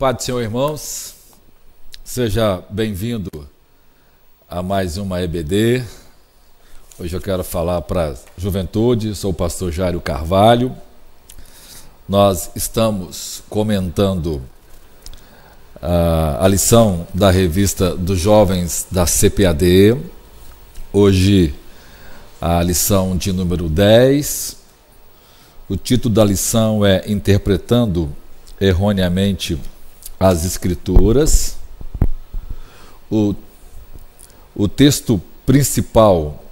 Paz do Senhor, irmãos, seja bem-vindo a mais uma EBD. Hoje eu quero falar para a juventude, sou o pastor Jairo Carvalho. Nós estamos comentando a lição da revista dos jovens da CPAD. Hoje a lição de número 10. O título da lição é Interpretando Erroneamente as Escrituras. O texto principal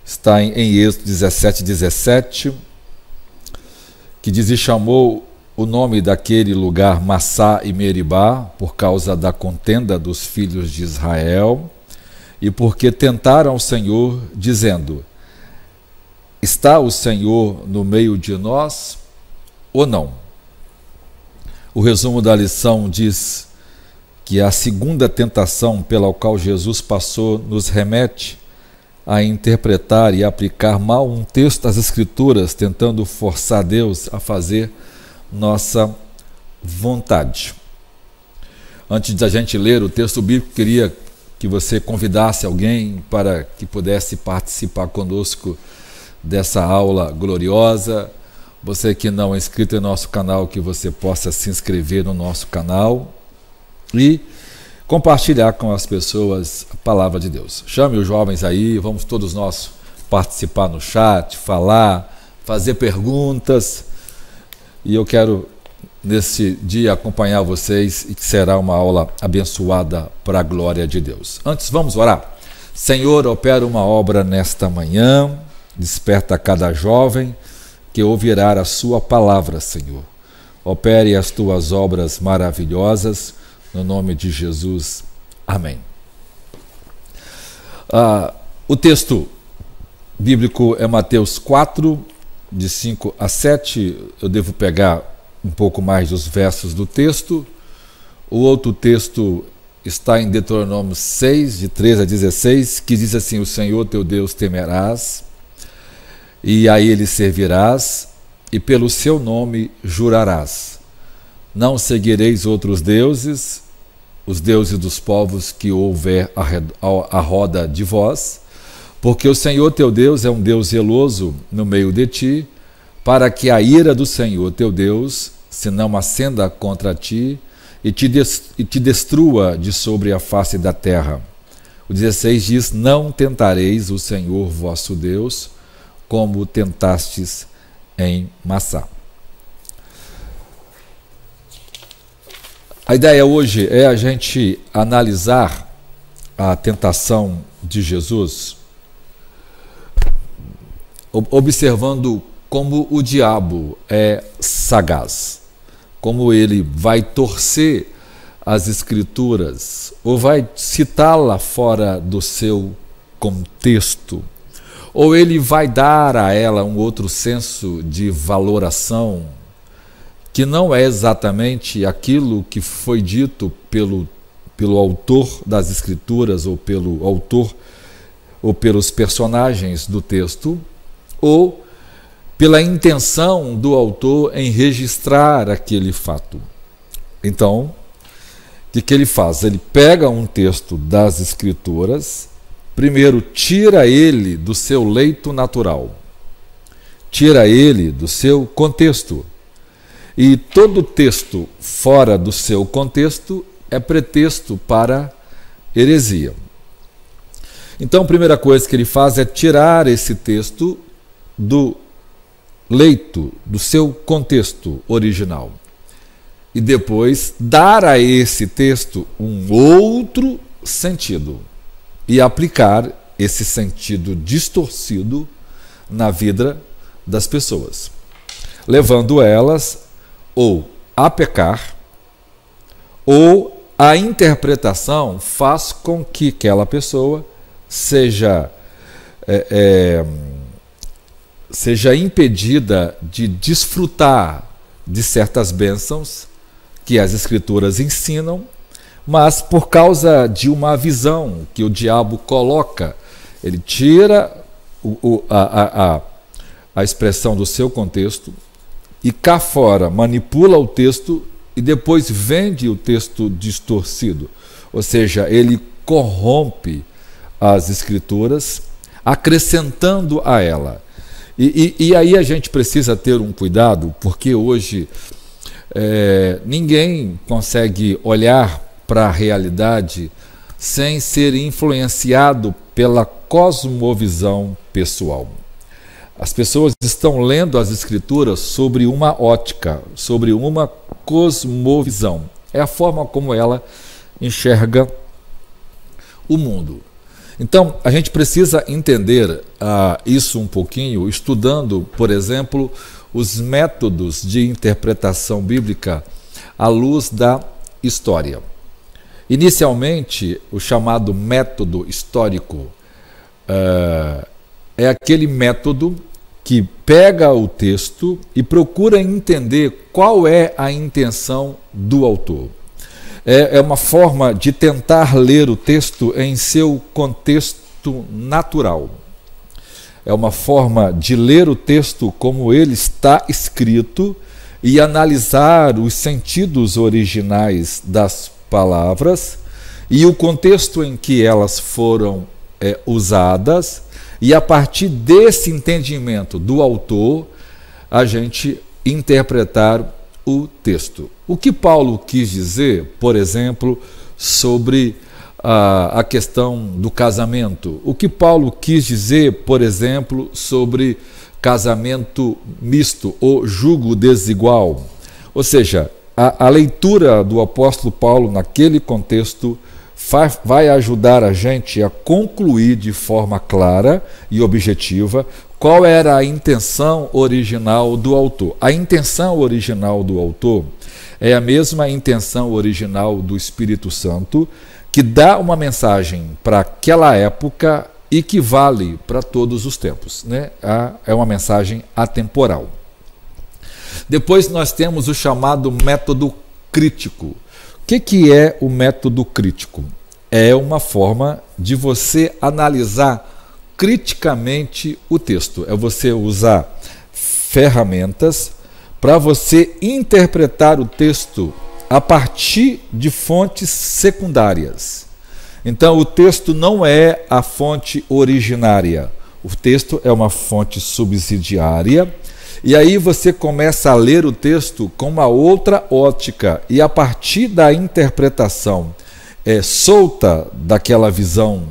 está em Êxodo 17, que diz: e chamou o nome daquele lugar Massá e Meribá, por causa da contenda dos filhos de Israel, e porque tentaram o Senhor, dizendo: está o Senhor no meio de nós ou não? O resumo da lição diz que a segunda tentação pela qual Jesus passou nos remete a interpretar e aplicar mal um texto das Escrituras, tentando forçar Deus a fazer nossa vontade. Antes de a gente ler o texto bíblico, queria que você convidasse alguém para que pudesse participar conosco dessa aula gloriosa. Você que não é inscrito em nosso canal, que você possa se inscrever no nosso canal e compartilhar com as pessoas a palavra de Deus. Chame os jovens aí, vamos todos nós participar no chat, falar, fazer perguntas. E eu quero, nesse dia, acompanhar vocês e que será uma aula abençoada para a glória de Deus. Antes, vamos orar. Senhor, opera uma obra nesta manhã, desperta cada jovem que ouvirá a sua palavra, Senhor. Opere as tuas obras maravilhosas, no nome de Jesus. Amém. O texto bíblico é Mateus 4, de 5 a 7. Eu devo pegar um pouco mais dos versos do texto. O outro texto está em Deuteronômio 6, de 13 a 16, que diz assim: o Senhor teu Deus temerás, e a ele servirás, e pelo seu nome jurarás. Não seguireis outros deuses, os deuses dos povos que houver à roda de vós, porque o Senhor teu Deus é um Deus zeloso no meio de ti, para que a ira do Senhor teu Deus se não acenda contra ti e te destrua de sobre a face da terra. O 16 diz: não tentareis o Senhor vosso Deus, como tentastes em Massá. A ideia hoje é a gente analisar a tentação de Jesus, observando como o diabo é sagaz, como ele vai torcer as Escrituras, ou vai citá-la fora do seu contexto, ou ele vai dar a ela um outro senso de valoração, que não é exatamente aquilo que foi dito pelo autor das Escrituras, ou pelo autor, ou pelos personagens do texto, ou pela intenção do autor em registrar aquele fato. Então, o que ele faz? Ele pega um texto das Escrituras, primeiro tira ele do seu leito natural, tira ele do seu contexto. E todo texto fora do seu contexto é pretexto para heresia. Então, a primeira coisa que ele faz é tirar esse texto do leito, do seu contexto original. E depois dar a esse texto um outro sentido. E aplicar esse sentido distorcido na vida das pessoas, levando elas ou a pecar, ou a interpretação faz com que aquela pessoa seja impedida de desfrutar de certas bênçãos que as Escrituras ensinam, mas por causa de uma visão que o diabo coloca, ele tira a expressão do seu contexto e cá fora manipula o texto e depois vende o texto distorcido, ou seja, ele corrompe as Escrituras, acrescentando a ela. E aí a gente precisa ter um cuidado, porque hoje ninguém consegue olhar para a realidade sem ser influenciado pela cosmovisão pessoal. As pessoas estão lendo as Escrituras sobre uma ótica, sobre uma cosmovisão. É a forma como ela enxerga o mundo. Então, a gente precisa entender isso um pouquinho, estudando, por exemplo, os métodos de interpretação bíblica à luz da história. Inicialmente, o chamado método histórico é aquele método que pega o texto e procura entender qual é a intenção do autor. É uma forma de tentar ler o texto em seu contexto natural. É uma forma de ler o texto como ele está escrito e analisar os sentidos originais das palavras e o contexto em que elas foram usadas, e a partir desse entendimento do autor, a gente interpretar o texto. O que Paulo quis dizer, por exemplo, sobre a questão do casamento? O que Paulo quis dizer, por exemplo, sobre casamento misto ou jugo desigual? Ou seja, a leitura do apóstolo Paulo naquele contexto vai ajudar a gente a concluir de forma clara e objetiva qual era a intenção original do autor. A intenção original do autor é a mesma intenção original do Espírito Santo, que dá uma mensagem para aquela época e que vale para todos os tempos, né? É uma mensagem atemporal. Depois nós temos o chamado método crítico. O que é o método crítico? É uma forma de você analisar criticamente o texto. É você usar ferramentas para você interpretar o texto a partir de fontes secundárias. Então, o texto não é a fonte originária. O texto é uma fonte subsidiária. E aí você começa a ler o texto com uma outra ótica, e a partir da interpretação solta daquela visão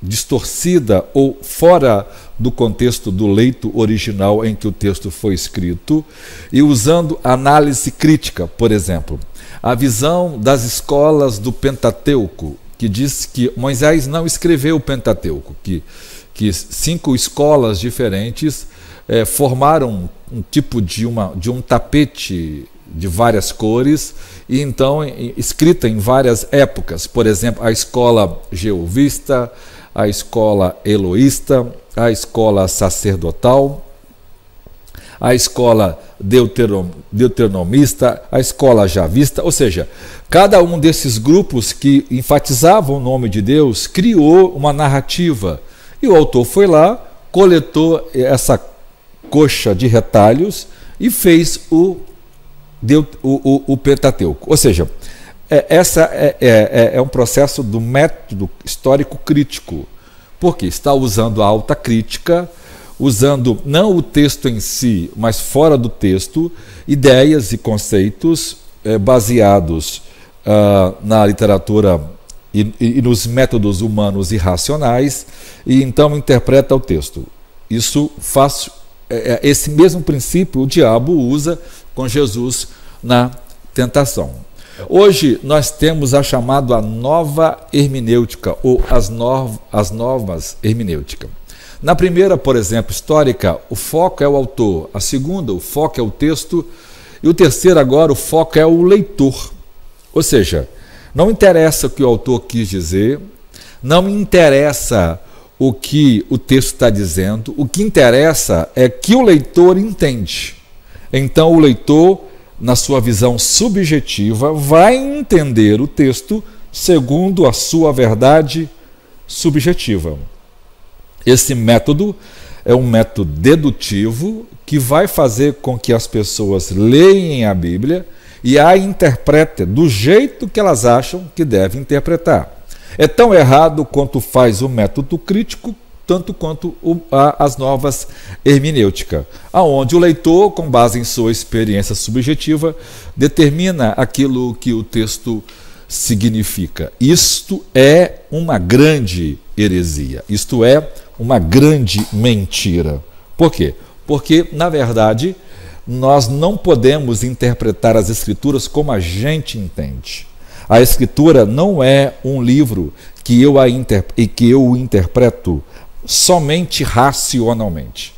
distorcida ou fora do contexto do leito original em que o texto foi escrito, e usando análise crítica, por exemplo, a visão das escolas do Pentateuco, que diz que Moisés não escreveu o Pentateuco, que 5 escolas diferentes formaram um tipo de um tapete de várias cores, e então escrita em várias épocas. Por exemplo, a escola jeovista, a escola eloísta, a escola sacerdotal, a escola deuteronomista, a escola javista, ou seja, cada um desses grupos que enfatizavam o nome de Deus criou uma narrativa, e o autor foi lá, coletou essa coxa de retalhos e fez o Pentateuco. Ou seja, essa é um processo do método histórico crítico, porque está usando a alta crítica, usando não o texto em si, mas fora do texto, ideias e conceitos baseados na literatura e nos métodos humanos e racionais, e então interpreta o texto. Isso faz esse mesmo princípio o diabo usa com Jesus na tentação. Hoje nós temos a chamada nova hermenêutica, ou as novas hermenêutica. Na primeira, por exemplo, histórica, o foco é o autor. A segunda, o foco é o texto. E o terceiro, agora, o foco é o leitor. Ou seja, não interessa o que o autor quis dizer, não interessa o que o texto está dizendo, o que interessa é que o leitor entende. Então, o leitor, na sua visão subjetiva, vai entender o texto segundo a sua verdade subjetiva. Esse método é um método dedutivo que vai fazer com que as pessoas leem a Bíblia e a interpreta do jeito que elas acham que deve interpretar. É tão errado quanto faz o método crítico, tanto quanto as novas hermenêutica, aonde o leitor, com base em sua experiência subjetiva, determina aquilo que o texto significa. Isto é uma grande heresia, isto é uma grande mentira. Por quê? Porque, na verdade, nós não podemos interpretar as Escrituras como a gente entende. A Escritura não é um livro que eu o interpreto somente racionalmente.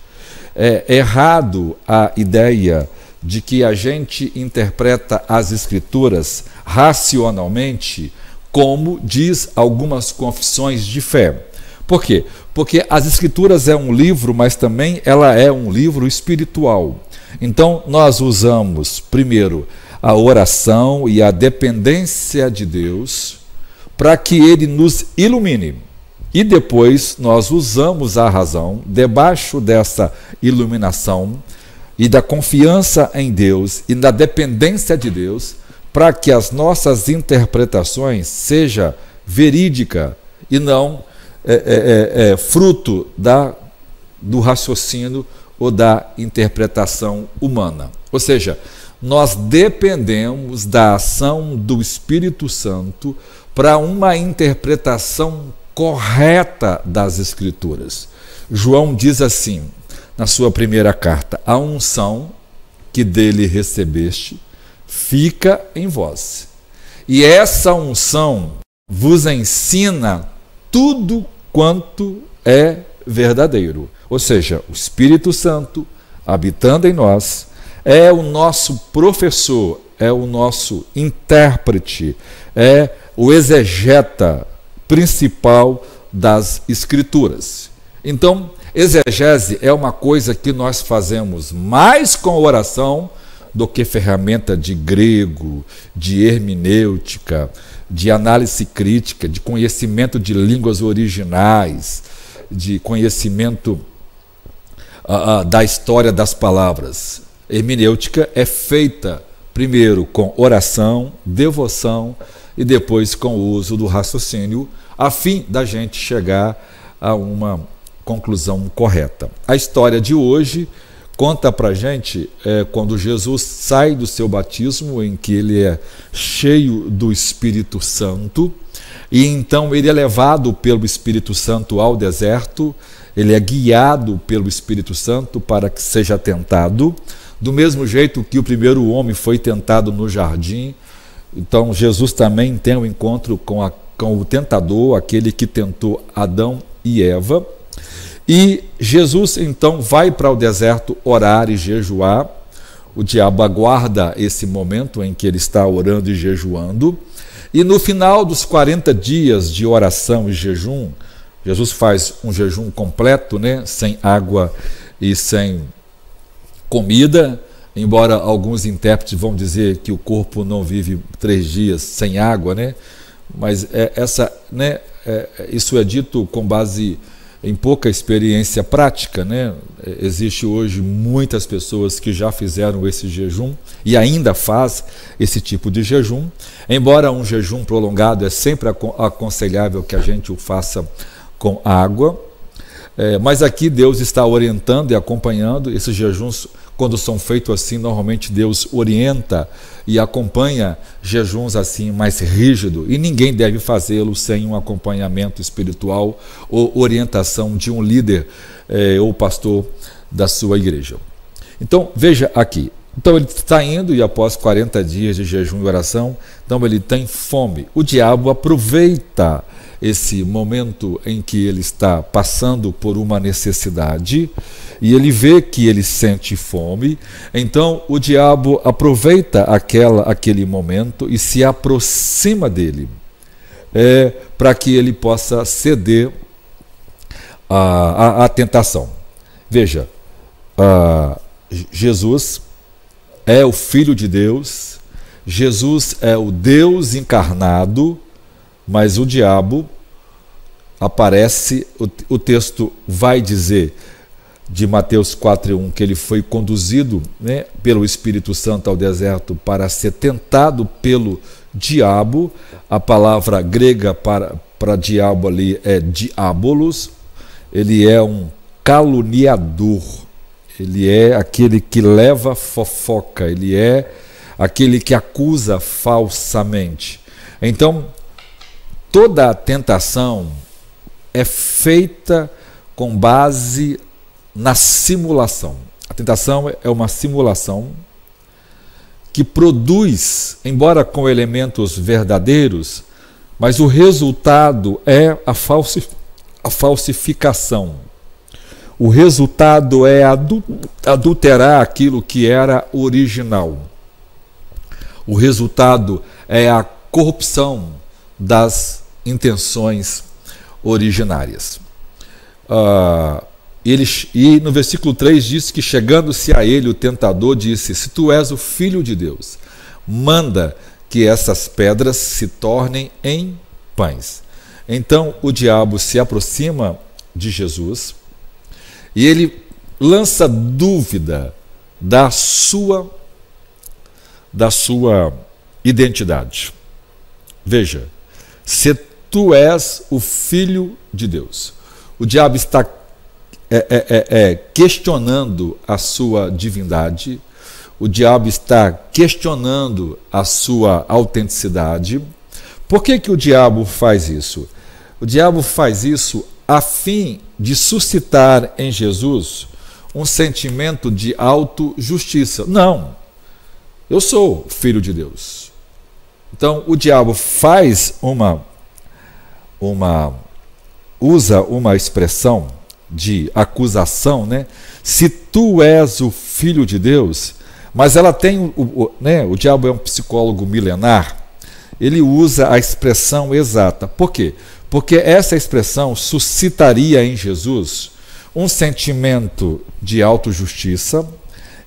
É errado a ideia de que a gente interpreta as Escrituras racionalmente, como diz algumas confissões de fé. Por quê? Porque as Escrituras é um livro, mas também ela é um livro espiritual. Então, nós usamos, primeiro, a oração e a dependência de Deus para que Ele nos ilumine. E depois nós usamos a razão debaixo dessa iluminação e da confiança em Deus e da dependência de Deus para que as nossas interpretações sejam verídicas e não fruto do raciocínio ou da interpretação humana. Ou seja, nós dependemos da ação do Espírito Santo para uma interpretação correta das Escrituras. João diz assim, na sua primeira carta: a unção que dele recebeste fica em vós, e essa unção vos ensina tudo quanto é verdadeiro. Ou seja, o Espírito Santo habitando em nós é o nosso professor, é o nosso intérprete, é o exegeta principal das Escrituras. Então, exegese é uma coisa que nós fazemos mais com oração do que ferramenta de grego, de hermenêutica, de análise crítica, de conhecimento de línguas originais, de conhecimento da história das palavras. Hermenêutica é feita primeiro com oração, devoção e depois com o uso do raciocínio, a fim da gente chegar a uma conclusão correta. A história de hoje conta para a gente quando Jesus sai do seu batismo, em que ele é cheio do Espírito Santo, e então ele é levado pelo Espírito Santo ao deserto, ele é guiado pelo Espírito Santo para que seja tentado, do mesmo jeito que o primeiro homem foi tentado no jardim. Então Jesus também tem um encontro com o tentador, aquele que tentou Adão e Eva. E Jesus então vai para o deserto orar e jejuar. O diabo aguarda esse momento em que ele está orando e jejuando. E no final dos 40 dias de oração e jejum, Jesus faz um jejum completo, né? Sem água e sem comida, embora alguns intérpretes vão dizer que o corpo não vive 3 dias sem água, né? Mas isso é dito com base em pouca experiência prática, né? Existe hoje muitas pessoas que já fizeram esse jejum e ainda faz esse tipo de jejum, embora um jejum prolongado é sempre aconselhável que a gente o faça com água, mas aqui Deus está orientando e acompanhando esses jejuns. Quando são feitos assim, normalmente Deus orienta e acompanha jejuns assim mais rígidos, e ninguém deve fazê-lo sem um acompanhamento espiritual ou orientação de um líder ou pastor da sua igreja. Então, veja aqui. Então ele está indo e após 40 dias de jejum e oração, então ele tem fome. O diabo aproveita esse momento em que ele está passando por uma necessidade e ele vê que ele sente fome, então o diabo aproveita aquele momento e se aproxima dele para que ele possa ceder à tentação. Veja, Jesus é o Filho de Deus, Jesus é o Deus encarnado, mas o diabo aparece, o texto vai dizer de Mateus 4:1, que ele foi conduzido, né, pelo Espírito Santo ao deserto para ser tentado pelo diabo. A palavra grega para diabo ali é diabolos. Ele é um caluniador, ele é aquele que leva fofoca, ele é aquele que acusa falsamente. Então, toda a tentação é feita com base na simulação. A tentação é uma simulação que produz, embora com elementos verdadeiros, mas o resultado é a falsificação. O resultado é adulterar aquilo que era original. O resultado é a corrupção das intenções originárias. E no versículo 3 diz que, chegando-se a ele, o tentador disse: se tu és o Filho de Deus, manda que essas pedras se tornem em pães. Então o diabo se aproxima de Jesus e ele lança dúvida da sua identidade. Veja, se tu és o Filho de Deus. O diabo está questionando a sua divindade, o diabo está questionando a sua autenticidade. Por que o diabo faz isso? O diabo faz isso a fim de suscitar em Jesus um sentimento de autojustiça. Não, eu sou filho de Deus. Então o diabo faz usa uma expressão de acusação, né? Se tu és o Filho de Deus, mas ela tem, o diabo é um psicólogo milenar, ele usa a expressão exata. Por quê? Porque essa expressão suscitaria em Jesus um sentimento de autojustiça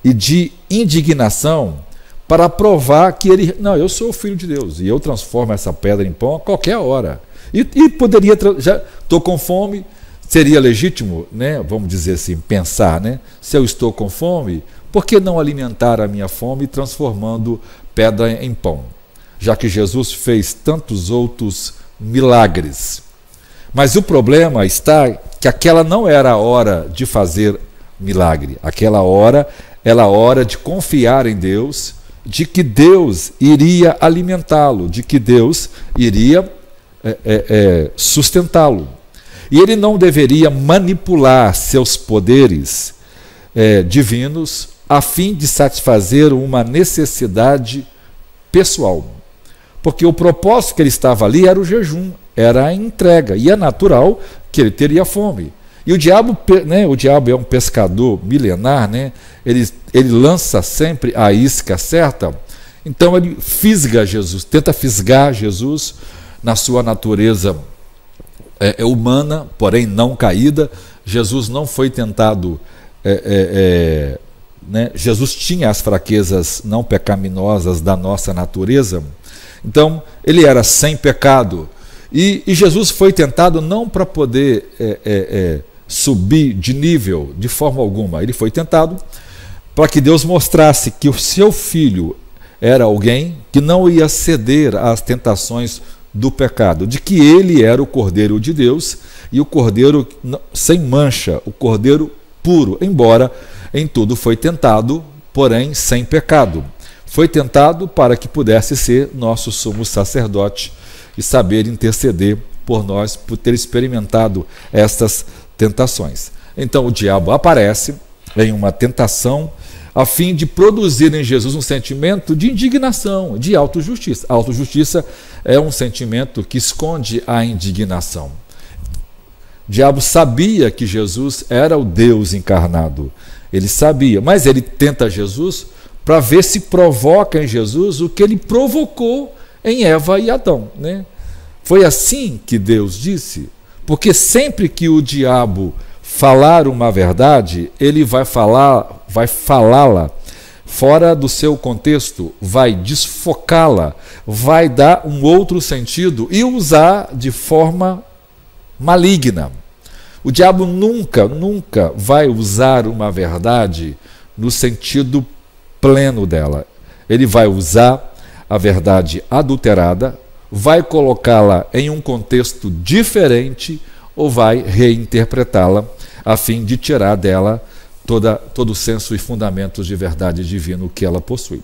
e de indignação para provar que ele, não, eu sou o Filho de Deus e eu transformo essa pedra em pão a qualquer hora. E poderia, já estou com fome, seria legítimo, né, vamos dizer assim, pensar, né, se eu estou com fome, por que não alimentar a minha fome transformando pedra em pão? Já que Jesus fez tantos outros milagres. Mas o problema está que aquela não era a hora de fazer milagre. Aquela hora era a hora de confiar em Deus, de que Deus iria alimentá-lo, de que Deus iria sustentá-lo. E ele não deveria manipular seus poderes divinos a fim de satisfazer uma necessidade pessoal. Porque o propósito que ele estava ali era o jejum, era a entrega, e é natural que ele teria fome. E o diabo, né, o diabo é um pescador milenar, né, ele lança sempre a isca certa, então ele fisga Jesus, tenta fisgar Jesus na sua natureza humana, porém não caída. Jesus não foi tentado, né? Jesus tinha as fraquezas não pecaminosas da nossa natureza, então ele era sem pecado, e Jesus foi tentado não para poder subir de nível de forma alguma, ele foi tentado para que Deus mostrasse que o seu filho era alguém que não ia ceder às tentações do pecado, de que ele era o Cordeiro de Deus e o Cordeiro sem mancha, o Cordeiro puro, embora em tudo foi tentado, porém sem pecado. Foi tentado para que pudesse ser nosso sumo sacerdote e saber interceder por nós, por ter experimentado estas tentações. Então o diabo aparece em uma tentação a fim de produzir em Jesus um sentimento de indignação, de autojustiça. A autojustiça é um sentimento que esconde a indignação. O diabo sabia que Jesus era o Deus encarnado. Ele sabia, mas ele tenta Jesus para ver se provoca em Jesus o que ele provocou em Eva e Adão, né? Foi assim que Deus disse, porque sempre que o diabo falar uma verdade, ele vai falá-la fora do seu contexto, vai desfocá-la, vai dar um outro sentido e usar de forma maligna. O diabo nunca vai usar uma verdade no sentido pleno dela. Ele vai usar a verdade adulterada, vai colocá-la em um contexto diferente ou vai reinterpretá-la a fim de tirar dela todo o senso e fundamentos de verdade divino que ela possui.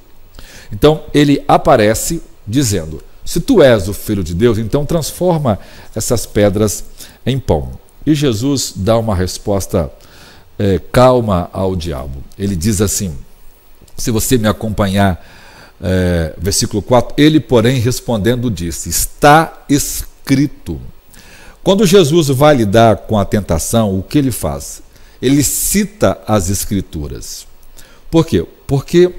Então ele aparece dizendo: se tu és o Filho de Deus, então transforma essas pedras em pão. E Jesus dá uma resposta calma ao diabo. Ele diz assim, se você me acompanhar, versículo 4, ele, porém, respondendo, disse: está escrito. Quando Jesus vai lidar com a tentação, o que ele faz? Ele cita as Escrituras. Por quê? Porque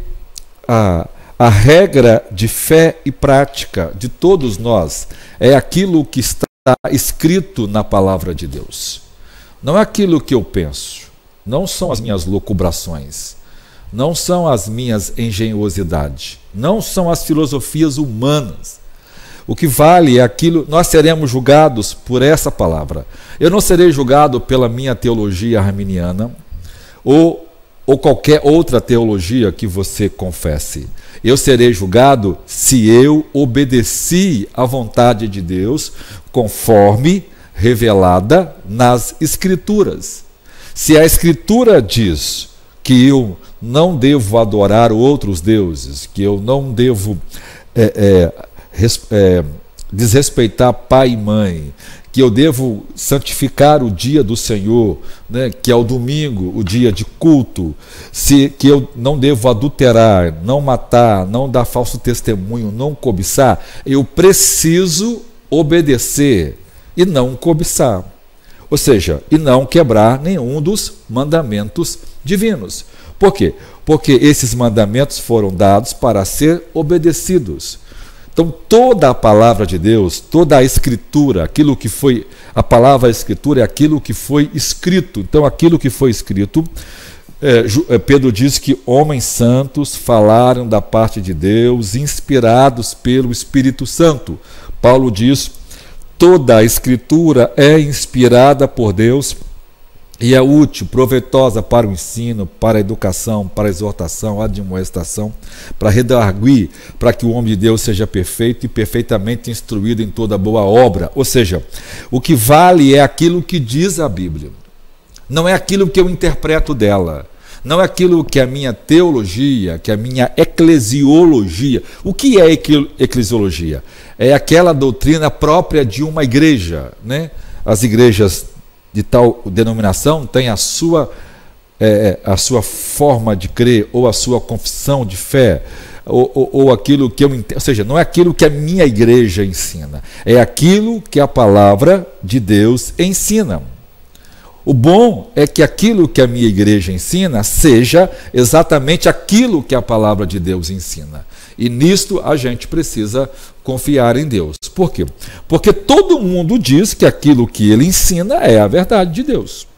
a regra de fé e prática de todos nós é aquilo que está escrito na palavra de Deus. Não é aquilo que eu penso, não são as minhas locubrações, não são as minhas engenhosidades, não são as filosofias humanas. O que vale é aquilo, nós seremos julgados por essa palavra. Eu não serei julgado pela minha teologia arminiana ou qualquer outra teologia que você confesse. Eu serei julgado se eu obedeci à vontade de Deus conforme revelada nas Escrituras. Se a Escritura diz que eu não devo adorar outros deuses, que eu não devo desrespeitar pai e mãe, que eu devo santificar o dia do Senhor, né, que é o domingo, o dia de culto, que eu não devo adulterar, não matar, não dar falso testemunho, não cobiçar, eu preciso obedecer e não cobiçar. Ou seja, e não quebrar nenhum dos mandamentos divinos. Por quê? Porque esses mandamentos foram dados para ser obedecidos. Então, toda a palavra de Deus, toda a Escritura, aquilo que foi, a palavra Escritura é aquilo que foi escrito. Então, aquilo que foi escrito, Pedro diz que homens santos falaram da parte de Deus, inspirados pelo Espírito Santo. Paulo diz: toda a Escritura é inspirada por Deus e é útil, proveitosa para o ensino, para a educação, para a exortação, a admoestação, para redarguir, para que o homem de Deus seja perfeito e perfeitamente instruído em toda boa obra. Ou seja, o que vale é aquilo que diz a Bíblia. Não é aquilo que eu interpreto dela. Não é aquilo que a minha teologia, que a minha eclesiologia. O que é eclesiologia? É aquela doutrina própria de uma igreja, né? As igrejas de tal denominação têm a sua forma de crer, ou a sua confissão de fé, ou aquilo que eu entendo. Ou seja, não é aquilo que a minha igreja ensina, é aquilo que a palavra de Deus ensina. O bom é que aquilo que a minha igreja ensina seja exatamente aquilo que a palavra de Deus ensina. E nisto a gente precisa confiar em Deus. Por quê? Porque todo mundo diz que aquilo que ele ensina é a verdade de Deus.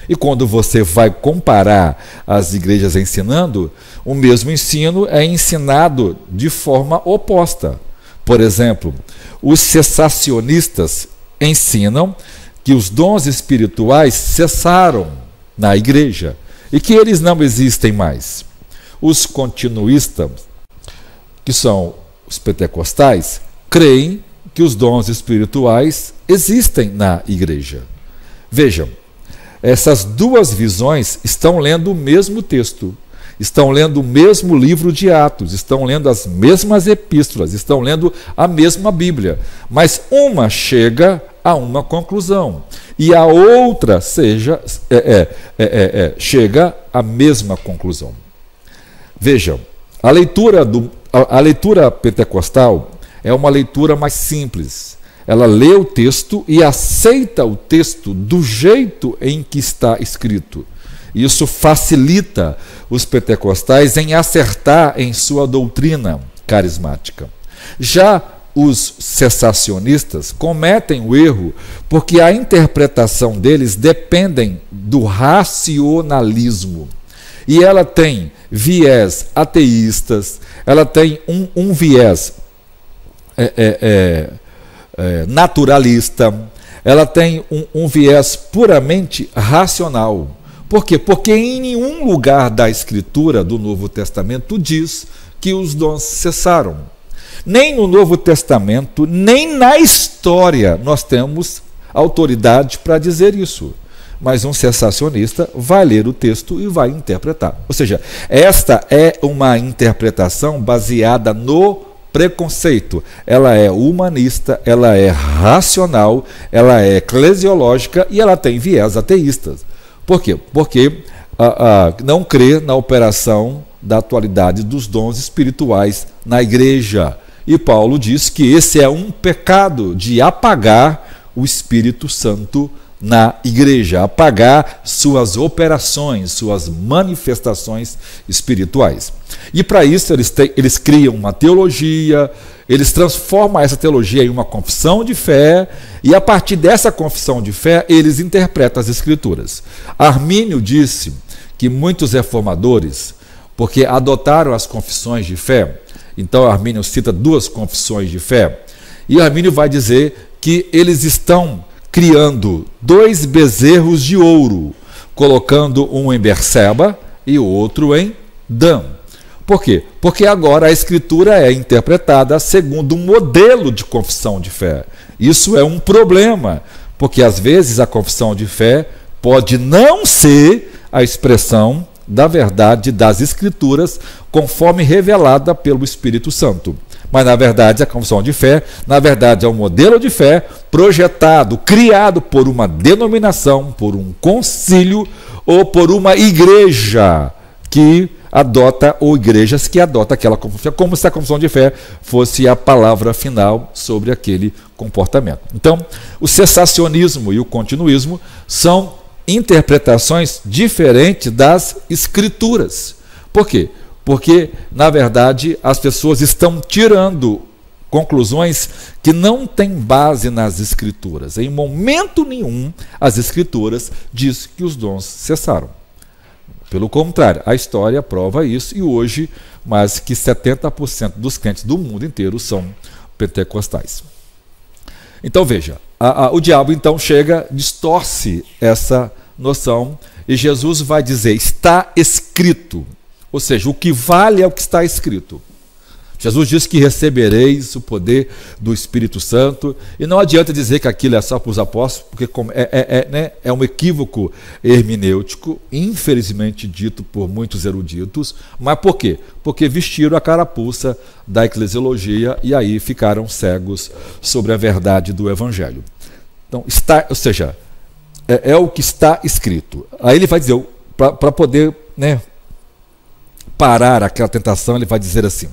E quando você vai comparar as igrejas ensinando, o mesmo ensino é ensinado de forma oposta. Por exemplo, os cessacionistas ensinam que os dons espirituais cessaram na igreja e que eles não existem mais. Os continuistas, que são os pentecostais, creem que os dons espirituais existem na igreja. Vejam, essas duas visões estão lendo o mesmo texto, estão lendo o mesmo livro de Atos, estão lendo as mesmas epístolas, estão lendo a mesma Bíblia, mas uma chega a uma conclusão e a outra chega à mesma conclusão. Vejam, a leitura pentecostal é uma leitura mais simples. Ela lê o texto e aceita o texto do jeito em que está escrito. Isso facilita os pentecostais em acertar em sua doutrina carismática. Já os cessacionistas cometem o erro porque a interpretação deles dependem do racionalismo. E ela tem viés ateístas, ela tem um viés naturalista, ela tem um viés puramente racional. Por quê? Porque em nenhum lugar da Escritura do Novo Testamento diz que os dons cessaram. Nem no Novo Testamento, nem na história nós temos autoridade para dizer isso. Mas um cessacionista vai ler o texto e vai interpretar. Ou seja, esta é uma interpretação baseada no preconceito. Ela é humanista, ela é racional, ela é eclesiológica e ela tem viés ateístas. Por quê? Porque não crê na operação da atualidade dos dons espirituais na igreja. E Paulo diz que esse é um pecado de apagar o Espírito Santo na igreja, apagar suas operações, suas manifestações espirituais. E para isso eles criam uma teologia, eles transformam essa teologia em uma confissão de fé, e a partir dessa confissão de fé eles interpretam as Escrituras. Armínio disse que muitos reformadores, porque adotaram as confissões de fé, então Armínio cita 2 confissões de fé, e Armínio vai dizer que eles estão criando 2 bezerros de ouro, colocando um em Berseba e o outro em Dan. Por quê? Porque agora a Escritura é interpretada segundo um modelo de confissão de fé. Isso é um problema, porque às vezes a confissão de fé pode não ser a expressão da verdade das Escrituras, conforme revelada pelo Espírito Santo. Mas, na verdade, a confissão de fé, na verdade, é um modelo de fé projetado, criado por uma denominação, por um concílio ou por uma igreja que adota, ou igrejas que adotam aquela confissão de fé, como se a confissão de fé fosse a palavra final sobre aquele comportamento. Então, o cessacionismo e o continuismo são interpretações diferentes das Escrituras. Por quê? Porque, na verdade, as pessoas estão tirando conclusões que não têm base nas Escrituras. Em momento nenhum, as Escrituras dizem que os dons cessaram. Pelo contrário, a história prova isso, e hoje, mais que 70% dos crentes do mundo inteiro são pentecostais. Então, veja, o diabo então chega, distorce essa noção, e Jesus vai dizer, está escrito. Ou seja, o que vale é o que está escrito. Jesus diz que recebereis o poder do Espírito Santo, e não adianta dizer que aquilo é só para os apóstolos, porque é um equívoco hermenêutico, infelizmente dito por muitos eruditos. Mas por quê? Porque vestiram a carapuça da eclesiologia e aí ficaram cegos sobre a verdade do Evangelho. Então, ou seja, é o que está escrito. Aí ele vai dizer, para poder parar aquela tentação, ele vai dizer assim,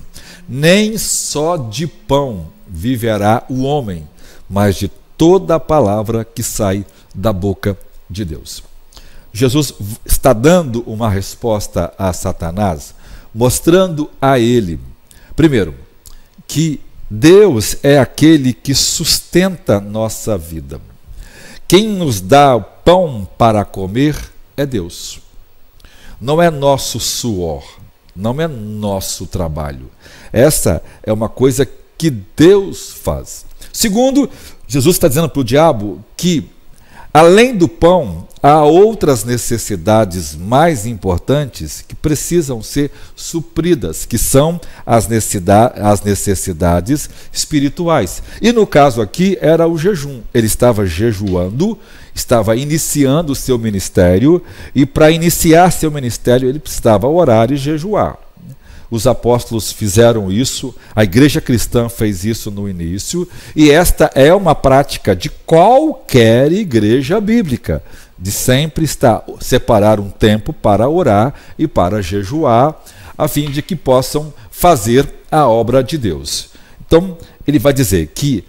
nem só de pão viverá o homem, mas de toda a palavra que sai da boca de Deus. Jesus está dando uma resposta a Satanás, mostrando a ele, primeiro, que Deus é aquele que sustenta nossa vida. Quem nos dá o pão para comer é Deus. Não é nosso suor, não é nosso trabalho. Essa é uma coisa que Deus faz. Segundo, Jesus está dizendo para o diabo que, além do pão, há outras necessidades mais importantes que precisam ser supridas, que são as necessidades espirituais. E no caso aqui era o jejum. Ele estava jejuando, estava iniciando o seu ministério, e para iniciar seu ministério ele precisava orar e jejuar. Os apóstolos fizeram isso, a igreja cristã fez isso no início, e esta é uma prática de qualquer igreja bíblica, de sempre separar um tempo para orar e para jejuar, a fim de que possam fazer a obra de Deus. Então, ele vai dizer que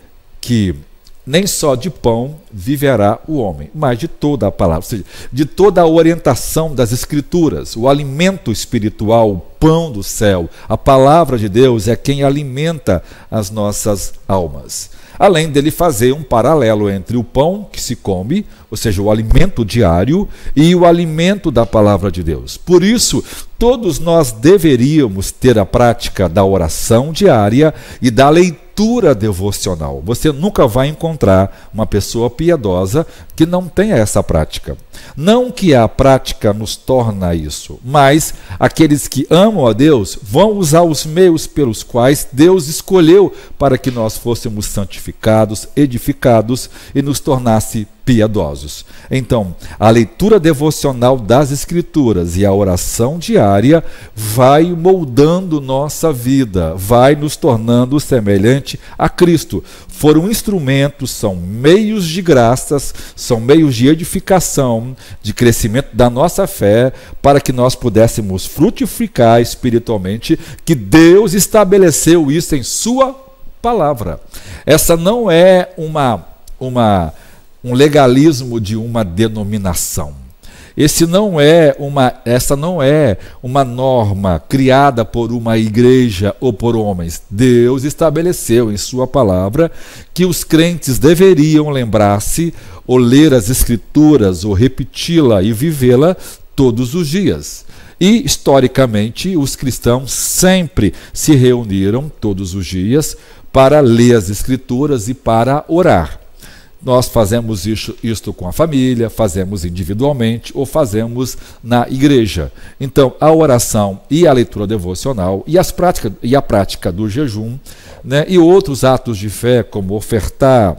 nem só de pão viverá o homem, mas de toda a palavra, ou seja, de toda a orientação das Escrituras, o alimento espiritual, o pão do céu, a palavra de Deus é quem alimenta as nossas almas. Além dele fazer um paralelo entre o pão que se come, ou seja, o alimento diário, e o alimento da palavra de Deus. Por isso, todos nós deveríamos ter a prática da oração diária e da leitura leitura devocional. Você nunca vai encontrar uma pessoa piedosa que não tenha essa prática. Não que a prática nos torna isso, mas aqueles que amam a Deus vão usar os meios pelos quais Deus escolheu para que nós fôssemos santificados, edificados e nos tornasse piedosos. Então, a leitura devocional das Escrituras e a oração diária vai moldando nossa vida, vai nos tornando semelhante a Cristo. Foram instrumentos, são meios de graças, são meios de edificação, de crescimento da nossa fé, para que nós pudéssemos frutificar espiritualmente, que Deus estabeleceu isso em Sua palavra. Essa não é um legalismo de uma denominação. Essa não é uma norma criada por uma igreja ou por homens. Deus estabeleceu em Sua palavra que os crentes deveriam lembrar-se ou ler as Escrituras ou repeti-la e vivê-la todos os dias. E, historicamente, os cristãos sempre se reuniram todos os dias para ler as Escrituras e para orar. Nós fazemos isto com a família, fazemos individualmente ou fazemos na igreja. Então, a oração e a leitura devocional e a prática do jejum, né, e outros atos de fé, como ofertar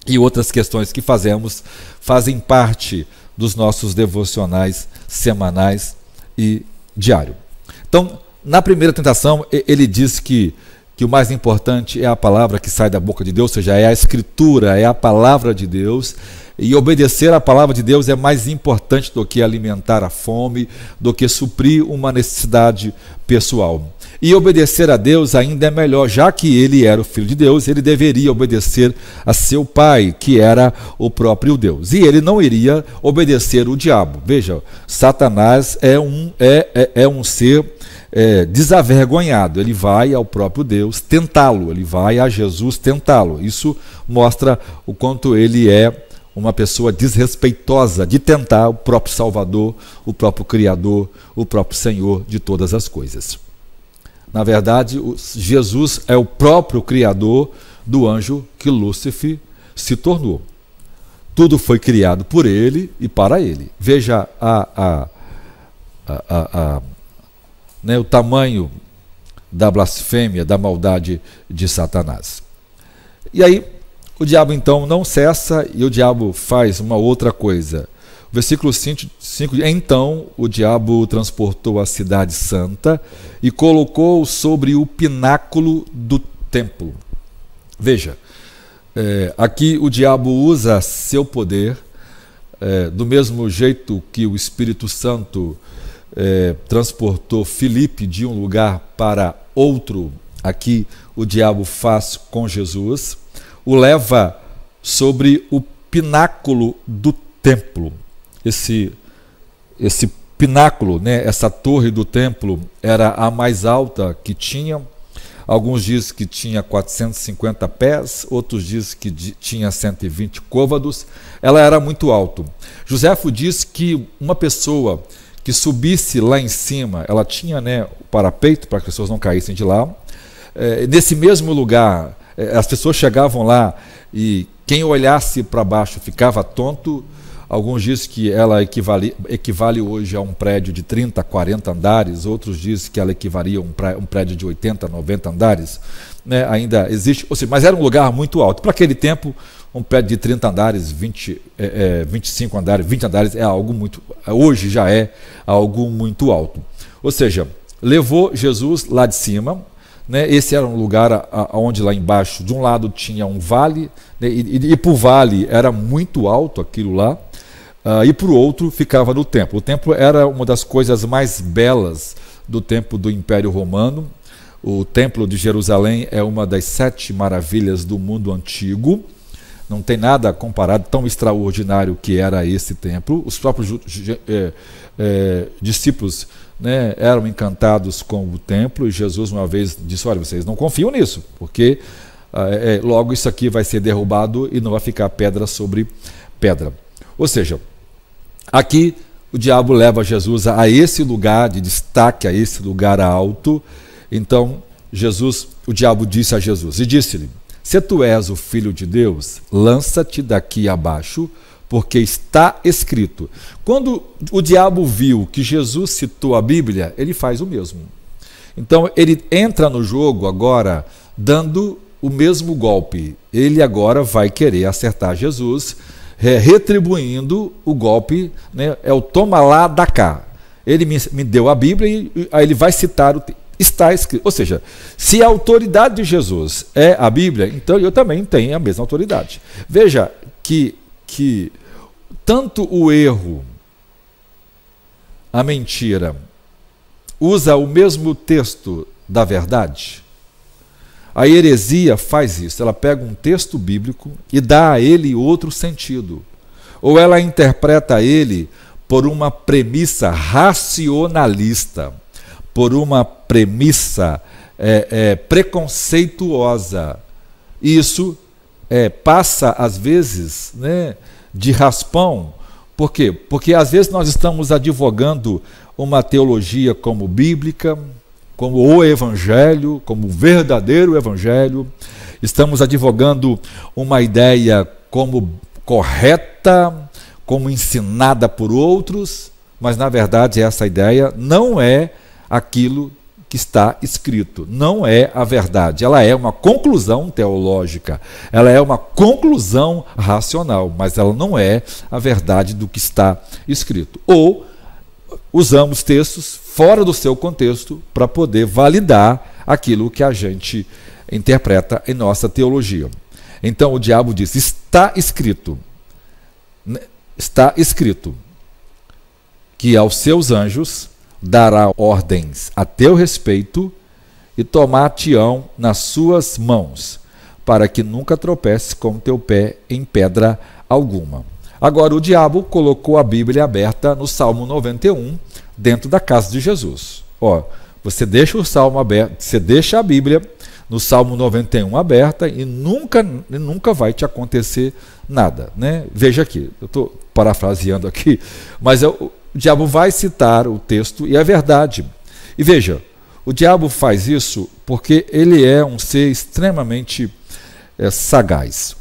e outras questões que fazemos, fazem parte dos nossos devocionais semanais e diário. Então, na primeira tentação, ele diz que o mais importante é a palavra que sai da boca de Deus, ou seja, é a Escritura, é a palavra de Deus, e obedecer à palavra de Deus é mais importante do que alimentar a fome, do que suprir uma necessidade pessoal. E obedecer a Deus ainda é melhor, já que ele era o Filho de Deus, ele deveria obedecer a seu Pai, que era o próprio Deus. E ele não iria obedecer o diabo. Veja, Satanás é um ser desavergonhado. Ele vai ao próprio Deus tentá-lo, ele vai a Jesus tentá-lo. Isso mostra o quanto ele é uma pessoa desrespeitosa de tentar o próprio Salvador, o próprio Criador, o próprio Senhor de todas as coisas. Na verdade, Jesus é o próprio Criador do anjo que Lúcifer se tornou. Tudo foi criado por ele e para ele. Veja o tamanho da blasfêmia, da maldade de Satanás. E aí, o diabo então não cessa e o diabo faz uma outra coisa. Versículo 5, então o diabo transportou a cidade santa e colocou sobre o pináculo do templo. Veja, aqui o diabo usa seu poder, do mesmo jeito que o Espírito Santo transportou Filipe de um lugar para outro. Aqui o diabo faz com Jesus, o leva sobre o pináculo do templo. Esse pináculo, né, essa torre do templo, era a mais alta que tinha. Alguns dizem que tinha 450 pés, outros dizem que tinha 120 côvados. Ela era muito alta. Joséfo diz que uma pessoa que subisse lá em cima, ela tinha, né, o parapeito para que as pessoas não caíssem de lá. Nesse mesmo lugar, as pessoas chegavam lá e quem olhasse para baixo ficava tonto. Alguns dizem que ela equivale hoje a um prédio de 30, 40 andares, outros dizem que ela equivalia a um prédio de 80, 90 andares, né? Ainda existe, ou seja, mas era um lugar muito alto. Para aquele tempo, um prédio de 30 andares, 25 andares, 20 andares, é algo muito, hoje já é algo muito alto. Ou seja, levou Jesus lá de cima, né? Esse era um lugar onde lá embaixo, de um lado tinha um vale, né? E para o vale era muito alto aquilo lá, e para o outro ficava no templo. O templo era uma das coisas mais belas do tempo do Império Romano. O Templo de Jerusalém é uma das 7 maravilhas do mundo antigo. Não tem nada comparado, tão extraordinário que era esse templo. Os próprios discípulos, né, eram encantados com o templo, e Jesus uma vez disse: olha, vocês não confiam nisso, porque logo isso aqui vai ser derrubado e não vai ficar pedra sobre pedra. Ou seja, aqui o diabo leva Jesus a esse lugar de destaque, a esse lugar alto. Então Jesus o diabo disse a Jesus, e disse-lhe, se tu és o Filho de Deus, lança-te daqui abaixo, porque está escrito. Quando o diabo viu que Jesus citou a Bíblia, ele faz o mesmo. Então ele entra no jogo agora dando o mesmo golpe. Ele agora vai querer acertar Jesus, retribuindo o golpe, né? É o toma lá, dá cá. Ele me deu a Bíblia e aí ele vai citar o texto. Está escrito. Ou seja, se a autoridade de Jesus é a Bíblia, então eu também tenho a mesma autoridade. Veja que tanto o erro, a mentira, usa o mesmo texto da verdade. A heresia faz isso, ela pega um texto bíblico e dá a ele outro sentido. Ou ela interpreta ele por uma premissa racionalista, por uma premissa preconceituosa. Isso passa, às vezes, né, de raspão. Por quê? Porque, às vezes, nós estamos advogando uma teologia como bíblica, como o Evangelho, como o verdadeiro Evangelho. Estamos advogando uma ideia como correta, como ensinada por outros, mas, na verdade, essa ideia não é aquilo que está escrito, não é a verdade, ela é uma conclusão teológica, ela é uma conclusão racional, mas ela não é a verdade do que está escrito. Ou usamos textos fora do seu contexto para poder validar aquilo que a gente interpreta em nossa teologia. Então o diabo diz, está escrito que aos seus anjos dará ordens a teu respeito e tomar-te-ão nas suas mãos, para que nunca tropeces com teu pé em pedra alguma. Agora o diabo colocou a Bíblia aberta no Salmo 91, dentro da casa de Jesus. Você deixa o Salmo aberto, você deixa a Bíblia no Salmo 91 aberta e nunca vai te acontecer nada, né? Veja aqui, eu estou parafraseando aqui, mas o diabo vai citar o texto e é verdade. E veja, o diabo faz isso porque ele é um ser extremamente sagaz.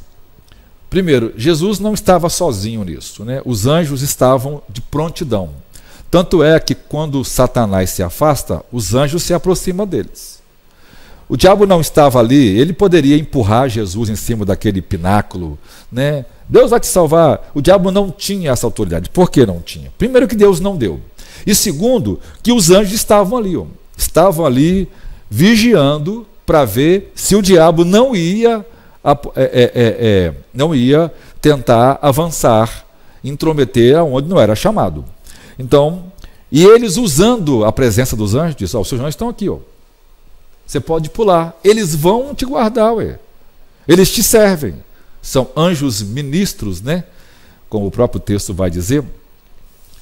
Primeiro, Jesus não estava sozinho nisso, né? Os anjos estavam de prontidão. Tanto é que quando Satanás se afasta, os anjos se aproximam deles. O diabo não estava ali, ele poderia empurrar Jesus em cima daquele pináculo, né? Deus vai te salvar. O diabo não tinha essa autoridade. Por que não tinha? Primeiro, que Deus não deu. E segundo, que os anjos estavam ali vigiando para ver se o diabo não ia tentar avançar, intrometer aonde não era chamado. Então, e eles usando a presença dos anjos, dizem, os seus anjos estão aqui, você pode pular, eles vão te guardar, eles te servem, são anjos ministros, né? Como o próprio texto vai dizer,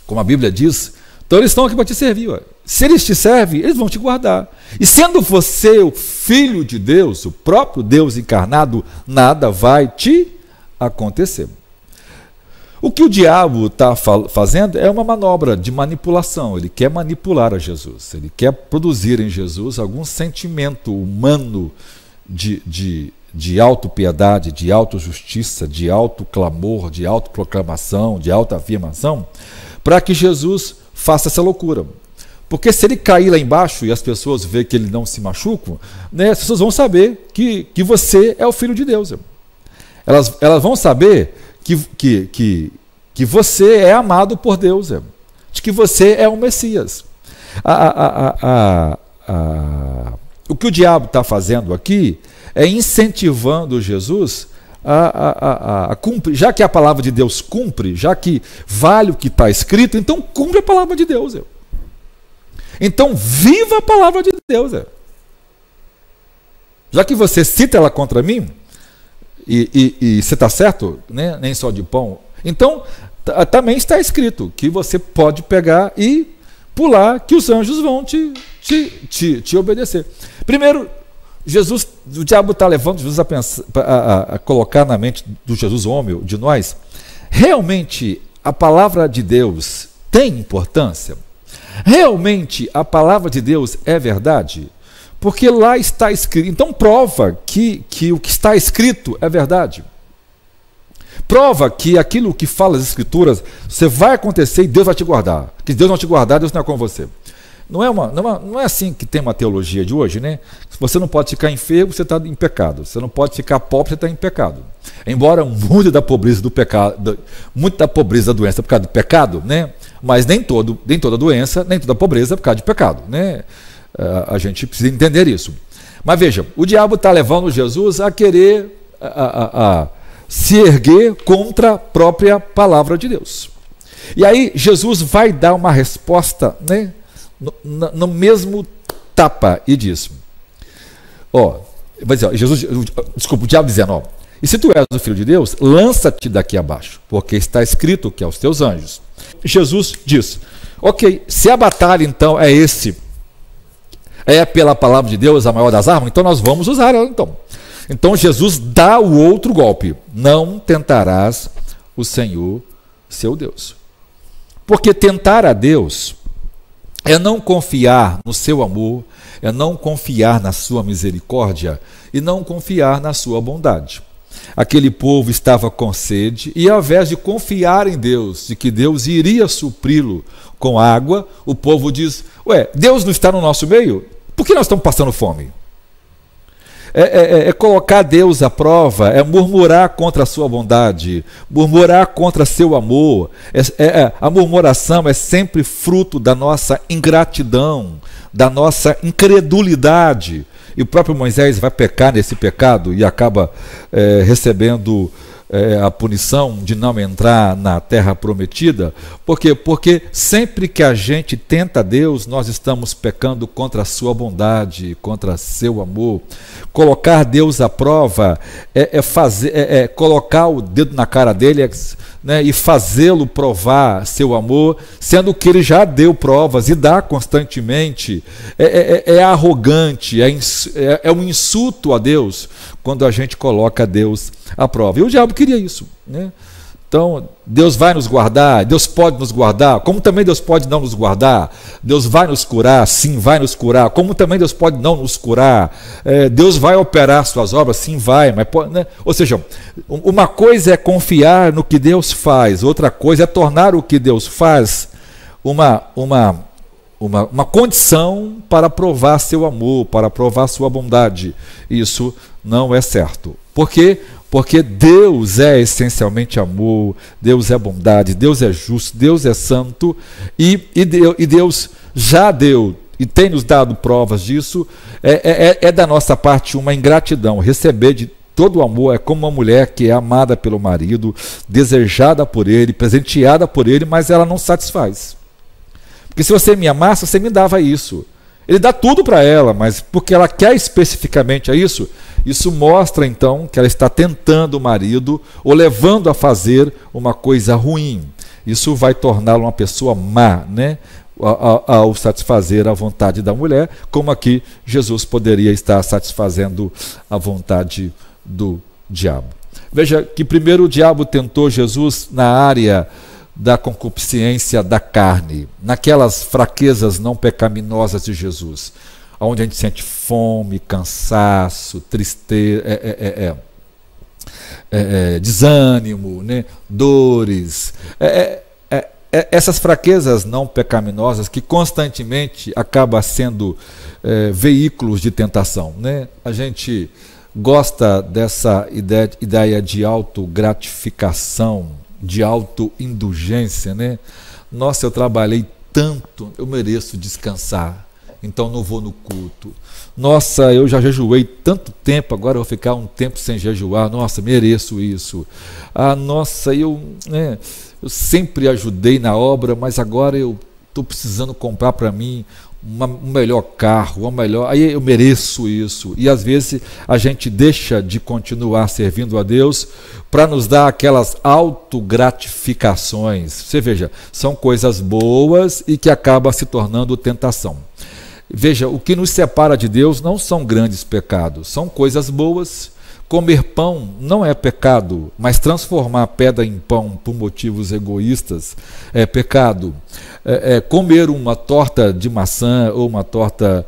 como a Bíblia diz, então eles estão aqui para te servir, se eles te servem, eles vão te guardar, e sendo você o Filho de Deus, o próprio Deus encarnado, nada vai te acontecer. O que o diabo está fazendo é uma manobra de manipulação. Ele quer manipular a Jesus. Ele quer produzir em Jesus algum sentimento humano de autopiedade, de autojustiça, de autoclamor, de autoproclamação, de autoafirmação, para que Jesus faça essa loucura. Porque se ele cair lá embaixo e as pessoas verem que ele não se machuca, né, as pessoas vão saber que você é o Filho de Deus. Elas vão saber que você é amado por Deus, de que você é o Messias. O que o diabo está fazendo aqui é incentivando Jesus a cumprir. Já que a palavra de Deus cumpre, já que vale o que está escrito, então cumpre a palavra de Deus. Então viva a palavra de Deus. Já que você cita ela contra mim, e você está certo, né? Nem só de pão. Então, também está escrito que você pode pegar e pular, que os anjos vão te obedecer. Primeiro, o diabo está levando Jesus a colocar na mente do Jesus homem, de nós, realmente a palavra de Deus tem importância? Realmente a palavra de Deus é verdade? Porque lá está escrito. Então prova que o que está escrito é verdade. Prova que aquilo que fala as Escrituras, você vai acontecer e Deus vai te guardar. Que Deus não te guardar, Deus não é com você. Não é assim que tem uma teologia de hoje, né? Você não pode ficar enfermo, você está em pecado. Você não pode ficar pobre, você está em pecado. Embora muito da pobreza do pecado, muito da pobreza da doença é por causa do pecado, né? Mas nem toda doença, nem toda pobreza é por causa de pecado, né? A gente precisa entender isso. Mas veja, o diabo está levando Jesus a querer se erguer contra a própria palavra de Deus. E aí Jesus vai dar uma resposta, né? No mesmo tapa e diz, vai dizer, o diabo dizendo, e se tu és o filho de Deus, lança-te daqui abaixo, porque está escrito que aos teus anjos. Jesus diz, ok, se a batalha então é pela palavra de Deus a maior das armas, então nós vamos usar ela então. Então Jesus dá o outro golpe, não tentarás o Senhor, seu Deus. Porque tentar a Deus é não confiar no seu amor, é não confiar na sua misericórdia e não confiar na sua bondade. Aquele povo estava com sede e ao invés de confiar em Deus, de que Deus iria supri-lo com água, o povo diz, Deus não está no nosso meio? Por que nós estamos passando fome? É colocar Deus à prova, é murmurar contra a sua bondade, murmurar contra seu amor. A murmuração é sempre fruto da nossa ingratidão, da nossa incredulidade. E o próprio Moisés vai pecar nesse pecado e acaba recebendo a punição de não entrar na terra prometida. Por quê? Porque sempre que a gente tenta Deus, nós estamos pecando contra a sua bondade, contra seu amor. Colocar Deus à prova é colocar o dedo na cara dele, né, e fazê-lo provar seu amor, sendo que ele já deu provas e dá constantemente. É arrogante, é um insulto a Deus quando a gente coloca Deus à prova. E o diabo queria isso, né? Então, Deus vai nos guardar, Deus pode nos guardar, como também Deus pode não nos guardar. Deus vai nos curar, sim, vai nos curar, como também Deus pode não nos curar. Deus vai operar suas obras, sim, vai, mas né? Ou seja, uma coisa é confiar no que Deus faz, outra coisa é tornar o que Deus faz uma condição para provar seu amor, para provar sua bondade. Isso não é certo. Por quê? Porque Deus é essencialmente amor, Deus é bondade, Deus é justo, Deus é santo, e Deus já deu e tem nos dado provas disso. É da nossa parte uma ingratidão. Receber de todo o amor é como uma mulher que é amada pelo marido, desejada por ele, presenteada por ele, mas ela não satisfaz. Porque se você me amasse, você me dava isso. Ele dá tudo para ela, mas porque ela quer especificamente isso mostra então que ela está tentando o marido ou levando a fazer uma coisa ruim. Isso vai torná-la uma pessoa má, né? Ao satisfazer a vontade da mulher, como aqui Jesus poderia estar satisfazendo a vontade do diabo. Veja que primeiro o diabo tentou Jesus na área da concupiscência da carne, naquelas fraquezas não pecaminosas de Jesus, onde a gente sente fome, cansaço, tristeza, desânimo, né? Dores, essas fraquezas não pecaminosas que constantemente acabam sendo veículos de tentação, né? A gente gosta dessa ideia de autogratificação, de autoindulgência, né? Nossa, eu trabalhei tanto, eu mereço descansar, então não vou no culto. Nossa, eu já jejuei tanto tempo, agora eu vou ficar um tempo sem jejuar. Nossa, mereço isso. Nossa, eu sempre ajudei na obra, mas agora eu estou precisando comprar para mim um melhor carro, aí eu mereço isso. E às vezes a gente deixa de continuar servindo a Deus para nos dar aquelas autogratificações. Você veja, são coisas boas e que acabam se tornando tentação. Veja, o que nos separa de Deus não são grandes pecados, são coisas boas. Comer pão não é pecado, mas transformar pedra em pão por motivos egoístas é pecado. Comer uma torta de maçã ou uma torta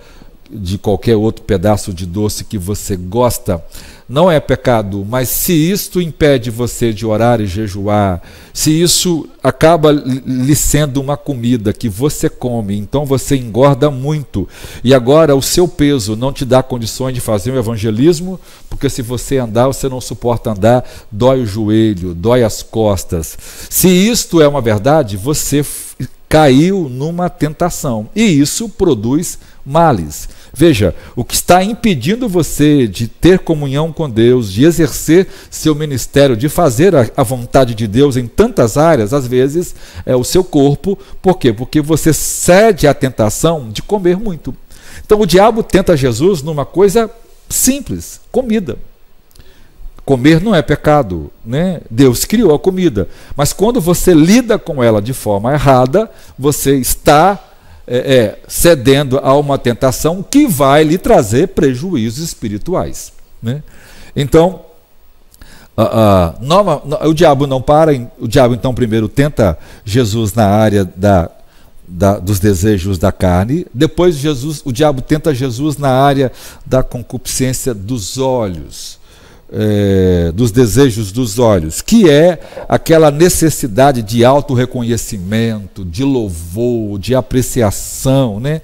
de qualquer outro pedaço de doce que você gosta, não é pecado, mas se isto impede você de orar e jejuar, se isso acaba lhe sendo uma comida que você come, então você engorda muito, e agora o seu peso não te dá condições de fazer um evangelismo, porque se você andar, você não suporta andar, dói o joelho, dói as costas. Se isto é uma verdade, você caiu numa tentação, e isso produz males. Veja, o que está impedindo você de ter comunhão com Deus, de exercer seu ministério, de fazer a vontade de Deus em tantas áreas, às vezes é o seu corpo. Por quê? Porque você cede à tentação de comer muito. Então o diabo tenta Jesus numa coisa simples, comida. Comer não é pecado, né? Deus criou a comida, mas quando você lida com ela de forma errada, você está cedendo a uma tentação que vai lhe trazer prejuízos espirituais, né? Então, o diabo não para, o diabo então primeiro tenta Jesus na área dos desejos da carne, depois o diabo tenta Jesus na área da concupiscência dos olhos, dos desejos dos olhos, que é aquela necessidade de autorreconhecimento, de louvor, de apreciação, né?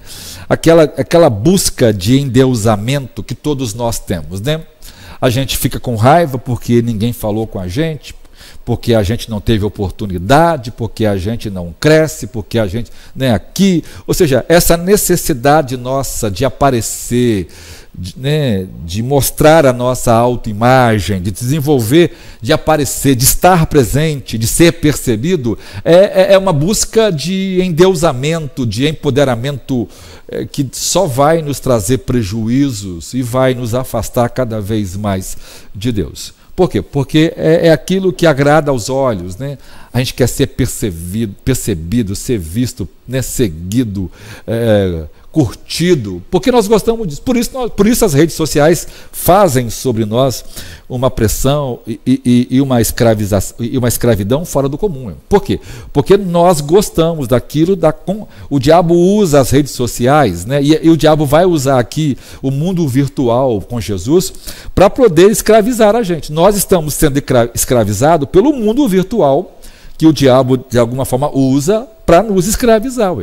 Aquela busca de endeusamento que todos nós temos, né? A gente fica com raiva porque ninguém falou com a gente, porque a gente não teve oportunidade, porque a gente não cresce, porque a gente não é aqui. Ou seja, essa necessidade nossa de aparecer, de mostrar a nossa autoimagem, de desenvolver, de aparecer, de estar presente, de ser percebido, é uma busca de endeusamento, de empoderamento, que só vai nos trazer prejuízos e vai nos afastar cada vez mais de Deus. Por quê? Porque é aquilo que agrada aos olhos, né? A gente quer ser percebido, ser visto, né? Seguido, curtido, porque nós gostamos disso. Por isso as redes sociais fazem sobre nós uma pressão e uma escravidão fora do comum. Por quê? Porque nós gostamos daquilo, o diabo usa as redes sociais, né? E o diabo vai usar aqui o mundo virtual com Jesus para poder escravizar a gente. Nós estamos sendo escravizados pelo mundo virtual que o diabo de alguma forma usa para nos escravizar.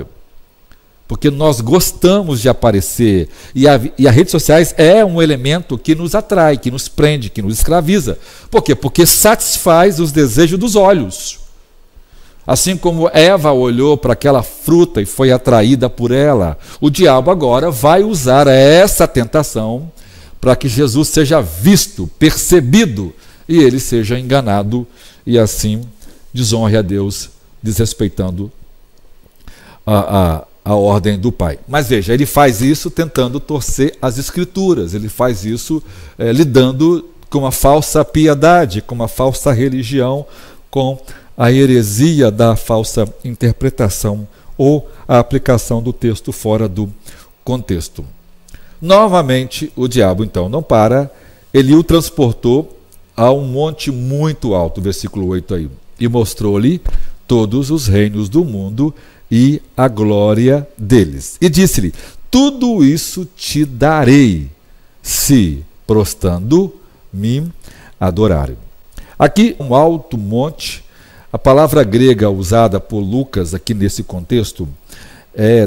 Porque nós gostamos de aparecer, e as redes sociais é um elemento que nos atrai, que nos prende, que nos escraviza. Por quê? Porque satisfaz os desejos dos olhos. Assim como Eva olhou para aquela fruta e foi atraída por ela, o diabo agora vai usar essa tentação para que Jesus seja visto, percebido, e ele seja enganado, e assim desonre a Deus, desrespeitando a ordem do Pai. Mas veja, ele faz isso tentando torcer as Escrituras, ele faz isso lidando com uma falsa piedade, com uma falsa religião, com a heresia da falsa interpretação ou a aplicação do texto fora do contexto. Novamente, o diabo então não para, ele o transportou a um monte muito alto, versículo 8 aí, e mostrou-lhe todos os reinos do mundo e a glória deles. E disse-lhe: tudo isso te darei, se prostrando me adorarem. Aqui, um alto monte, a palavra grega usada por Lucas aqui nesse contexto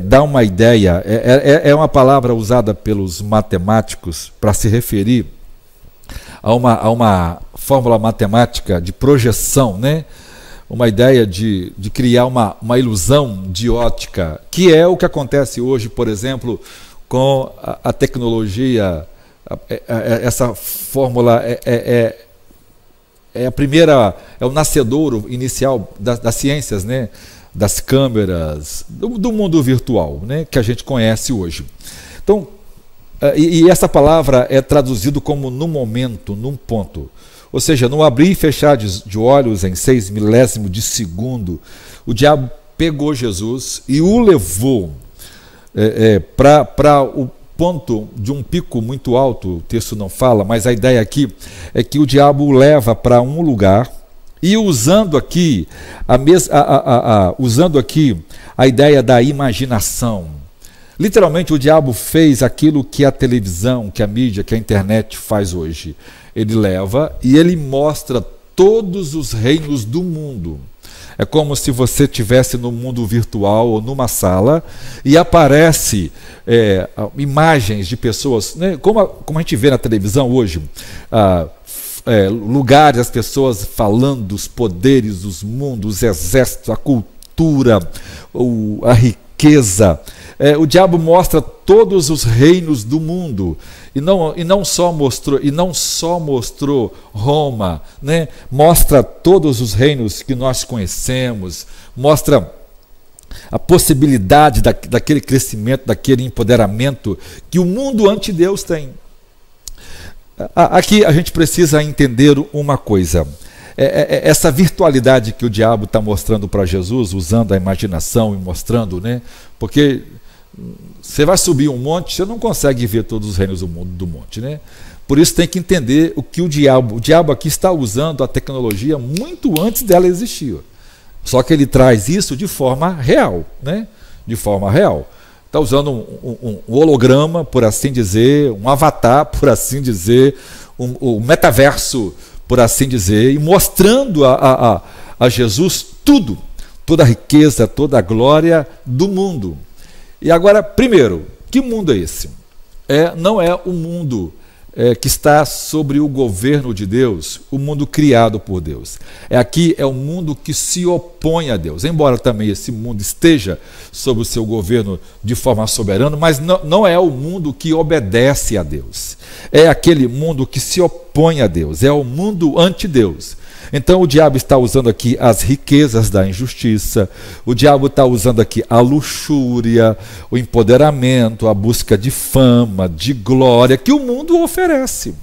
dá uma ideia, é uma palavra usada pelos matemáticos para se referir a uma fórmula matemática de projeção, né? Uma ideia de criar uma ilusão de ótica, que é o que acontece hoje, por exemplo, com a tecnologia. Essa fórmula é a primeira, é o nascedouro inicial das ciências, né? Das câmeras, do mundo virtual, né? Que a gente conhece hoje. Então, e essa palavra é traduzido como no momento, num ponto. Ou seja, no abrir e fechar de olhos em 6 milésimos de segundo, o diabo pegou Jesus e o levou para o ponto de um pico muito alto. O texto não fala, mas a ideia aqui é que o diabo o leva para um lugar e usando aqui a ideia da imaginação, Literalmente, o diabo fez aquilo que a televisão, que a mídia, que a internet faz hoje. Ele leva e ele mostra todos os reinos do mundo. É como se você estivesse no mundo virtual ou numa sala e aparece imagens de pessoas, né, como a gente vê na televisão hoje, lugares, as pessoas falando dos poderes, dos mundos, os exércitos, a cultura, a riqueza. O diabo mostra todos os reinos do mundo e não só mostrou Roma, né? Mostra todos os reinos que nós conhecemos, mostra a possibilidade daquele crescimento, daquele empoderamento que o mundo ante Deus tem. Aqui a gente precisa entender uma coisa. Essa virtualidade que o diabo está mostrando para Jesus, usando a imaginação e mostrando, né? Porque você vai subir um monte, você não consegue ver todos os reinos do monte, né? Por isso tem que entender o que o diabo aqui está usando a tecnologia muito antes dela existir. Só que ele traz isso de forma real, né? De forma real. Está usando um holograma, por assim dizer, um avatar, por assim dizer, um metaverso, por assim dizer, e mostrando a Jesus tudo, toda a riqueza, toda a glória do mundo. E agora, primeiro, que mundo é esse? Não é o mundo que está sobre o governo de Deus, o mundo criado por Deus. Aqui é o mundo que se opõe a Deus, embora também esse mundo esteja sob o seu governo de forma soberana, mas não é o mundo que obedece a Deus. É aquele mundo que se opõe a Deus, é o mundo ante Deus. Então o diabo está usando aqui as riquezas da injustiça, o diabo está usando aqui a luxúria, o empoderamento, a busca de fama, de glória, que o mundo oferece.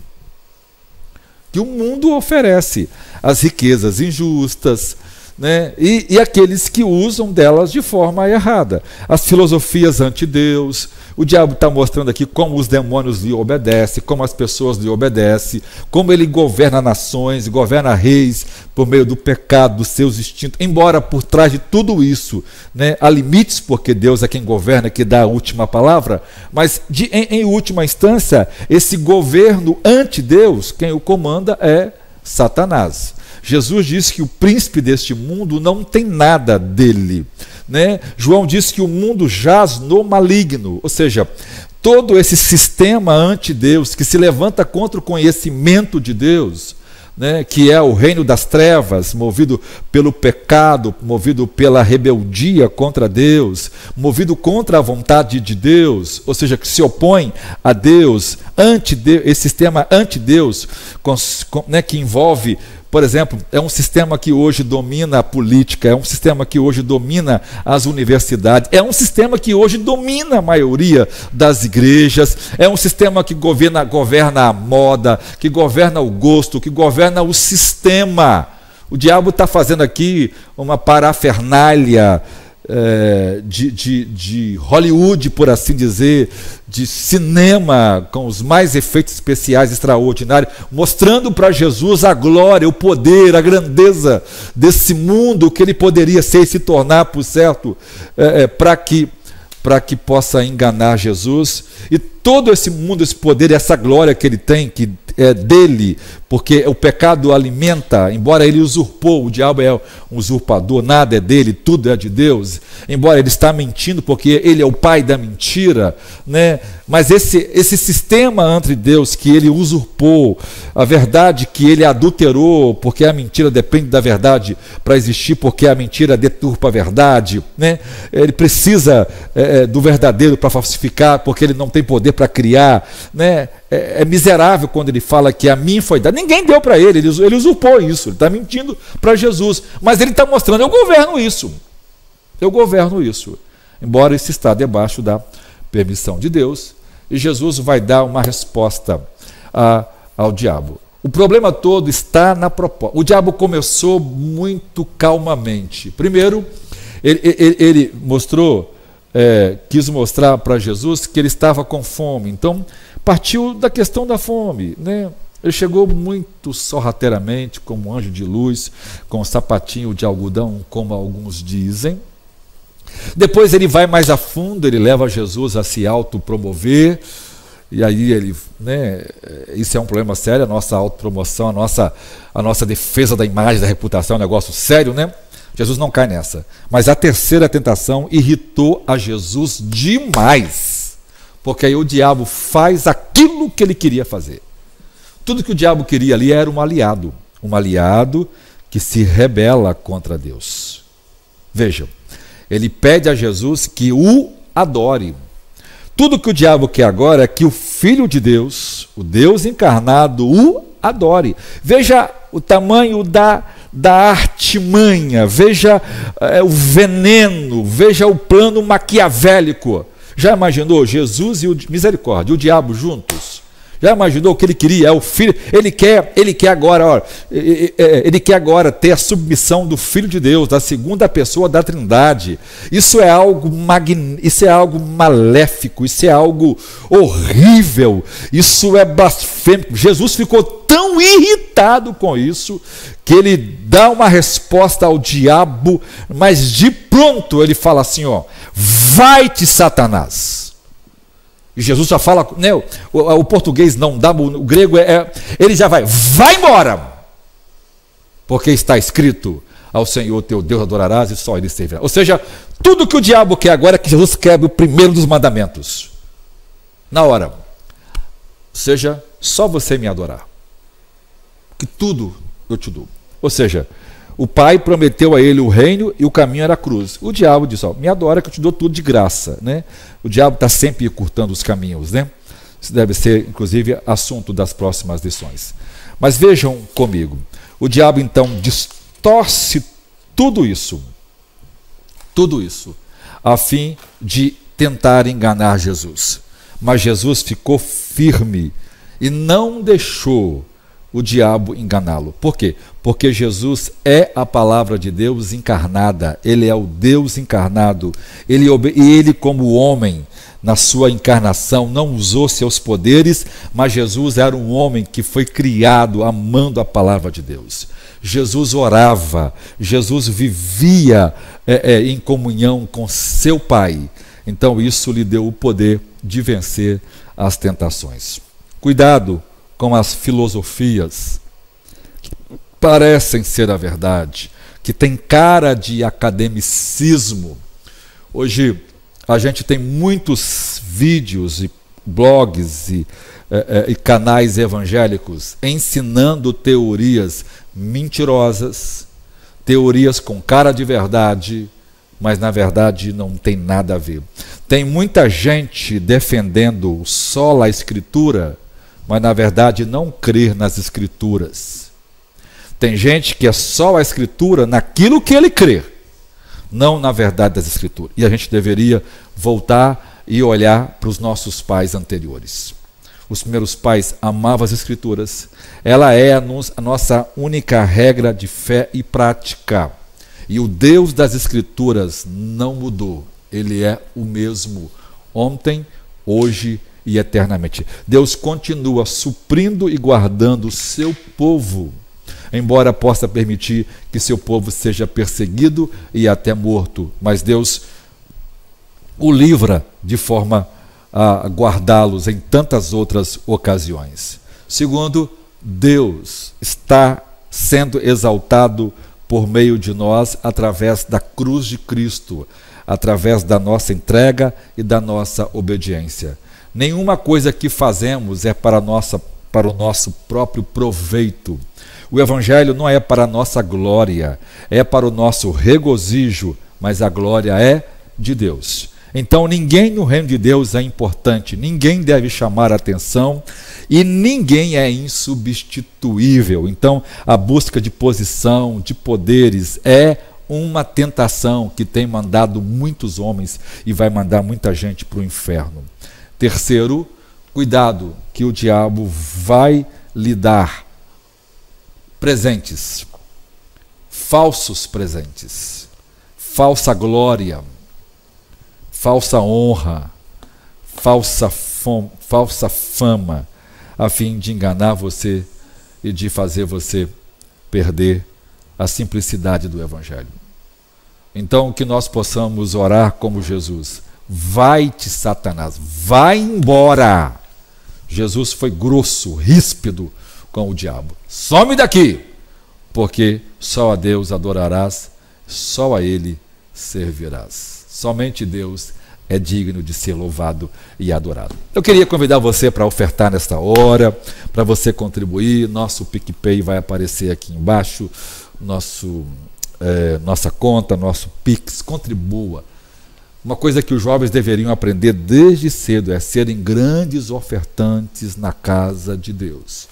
Que o mundo oferece. As riquezas injustas, né? E aqueles que usam delas de forma errada. As filosofias anti-Deus. O diabo está mostrando aqui como os demônios lhe obedecem, como as pessoas lhe obedecem, como ele governa nações, governa reis por meio do pecado, dos seus instintos. Embora por trás de tudo isso, né, há limites, porque Deus é quem governa, que dá a última palavra, mas em última instância, esse governo ante Deus, quem o comanda é Satanás. Jesus disse que o príncipe deste mundo não tem nada dele, né? João disse que o mundo jaz no maligno, ou seja, todo esse sistema ante-Deus que se levanta contra o conhecimento de Deus, né, que é o reino das trevas, movido pelo pecado, movido pela rebeldia contra Deus, movido contra a vontade de Deus, ou seja, que se opõe a Deus, esse sistema ante-Deus, né, que envolve, por exemplo, é um sistema que hoje domina a política, é um sistema que hoje domina as universidades, é um sistema que hoje domina a maioria das igrejas, é um sistema que governa a moda, que governa o gosto, que governa o sistema. O diabo está fazendo aqui uma parafernália de Hollywood, por assim dizer, de cinema, com os mais efeitos especiais extraordinários, mostrando para Jesus a glória, o poder, a grandeza desse mundo que ele poderia ser e se tornar, por certo, para que possa enganar Jesus. E todo esse mundo, esse poder, essa glória que ele tem, que é dele, porque o pecado alimenta, embora ele usurpou, o diabo é um usurpador, nada é dele, tudo é de Deus, embora ele está mentindo, porque ele é o pai da mentira, né? Mas esse sistema ante Deus que ele usurpou, a verdade que ele adulterou, porque a mentira depende da verdade para existir, porque a mentira deturpa a verdade, né? Ele precisa do verdadeiro para falsificar, porque ele não tem poder para criar, né? É miserável quando ele fala que a mim foi dado. Ninguém deu para ele usurpou isso, ele está mentindo para Jesus, mas ele está mostrando, eu governo isso, embora isso está debaixo da permissão de Deus, e Jesus vai dar uma resposta ao diabo. O problema todo está na proposta. O diabo começou muito calmamente. Primeiro, ele mostrou, quis mostrar para Jesus que ele estava com fome, então partiu da questão da fome, né? Ele chegou muito sorrateiramente, como um anjo de luz, com um sapatinho de algodão, como alguns dizem, Depois ele vai mais a fundo, ele leva Jesus a se autopromover, e aí ele, né, isso é um problema sério, a nossa autopromoção, a nossa defesa da imagem, da reputação, é um negócio sério, né? Jesus não cai nessa. Mas a terceira tentação irritou a Jesus demais, porque aí o diabo faz aquilo que ele queria fazer. Tudo que o diabo queria ali era um aliado que se rebela contra Deus. Vejam, ele pede a Jesus que o adore. Tudo que o diabo quer agora é que o Filho de Deus, o Deus encarnado, o adore. Veja o tamanho da artimanha, veja o veneno, veja o plano maquiavélico. Já imaginou Jesus e misericórdia, o diabo juntos? Já imaginou o que ele queria? É o filho. Ele quer agora ter a submissão do Filho de Deus, da segunda pessoa da Trindade. Isso é algo isso é algo maléfico, isso é algo horrível, isso é blasfêmico. Jesus ficou tão irritado com isso que ele dá uma resposta ao diabo, mas de pronto ele fala assim, ó: vai-te, Satanás. E Jesus já fala, né, o português não dá, o grego ele já vai embora, porque está escrito: ao Senhor teu Deus adorarás e só ele servirá. Ou seja, tudo que o diabo quer agora é que Jesus quebre o primeiro dos mandamentos, na hora. Seja, só você me adorar, que tudo eu te dou. Ou seja, o Pai prometeu a ele o reino e o caminho era a cruz. O diabo disse: ó, me adora que eu te dou tudo de graça, né? O diabo está sempre encurtando os caminhos, né? Isso deve ser, inclusive, assunto das próximas lições. Mas vejam comigo, o diabo então distorce tudo isso, a fim de tentar enganar Jesus. Mas Jesus ficou firme e não deixou o diabo enganá-lo. Por quê? Porque Jesus é a palavra de Deus encarnada, ele é o Deus encarnado, e ele como homem, na sua encarnação, não usou seus poderes, mas Jesus era um homem que foi criado amando a palavra de Deus. Jesus orava, Jesus vivia em comunhão com seu Pai, então isso lhe deu o poder de vencer as tentações. Cuidado com as filosofias que parecem ser a verdade, que tem cara de academicismo. Hoje a gente tem muitos vídeos e blogs e canais evangélicos ensinando teorias mentirosas, teorias com cara de verdade, mas na verdade não tem nada a ver. Tem muita gente defendendo só a Escritura, mas na verdade não crer nas Escrituras. Tem gente que é só a Escritura naquilo que ele crê, não na verdade das Escrituras. E a gente deveria voltar e olhar para os nossos pais anteriores. Os primeiros pais amavam as Escrituras. Ela é a nossa única regra de fé e prática. E o Deus das Escrituras não mudou. Ele é o mesmo ontem, hoje e eternamente. Deus continua suprindo e guardando o seu povo, embora possa permitir que seu povo seja perseguido e até morto, mas Deus o livra de forma a guardá-los em tantas outras ocasiões. Segundo, Deus está sendo exaltado por meio de nós através da cruz de Cristo, através da nossa entrega e da nossa obediência. Nenhuma coisa que fazemos é para o nosso próprio proveito. O Evangelho não é para a nossa glória, é para o nosso regozijo, mas a glória é de Deus. Então ninguém no reino de Deus é importante, ninguém deve chamar a atenção e ninguém é insubstituível. Então a busca de posição, de poderes é uma tentação que tem mandado muitos homens e vai mandar muita gente para o inferno. Terceiro, cuidado que o diabo vai lhe dar presentes, falsos presentes, falsa glória, falsa honra, falsa fama, a fim de enganar você e de fazer você perder a simplicidade do Evangelho. Então, que nós possamos orar como Jesus. Vai-te, Satanás, vai embora. Jesus foi grosso, ríspido com o diabo. Some daqui, porque só a Deus adorarás, só a Ele servirás. Somente Deus é digno de ser louvado e adorado. Eu queria convidar você para ofertar nesta hora, para você contribuir. Nosso PicPay vai aparecer aqui embaixo, nossa conta, nosso Pix. Contribua. Uma coisa que os jovens deveriam aprender desde cedo é serem grandes ofertantes na casa de Deus.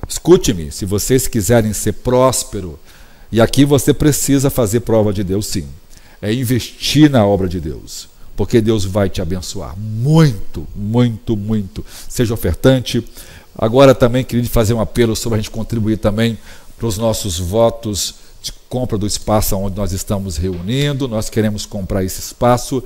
Escute-me, se vocês quiserem ser próspero, e aqui você precisa fazer prova de Deus, sim, é investir na obra de Deus, porque Deus vai te abençoar muito, muito, muito. Seja ofertante. Agora também queria fazer um apelo sobre a gente contribuir também para os nossos votos de compra do espaço onde nós estamos reunindo. Nós queremos comprar esse espaço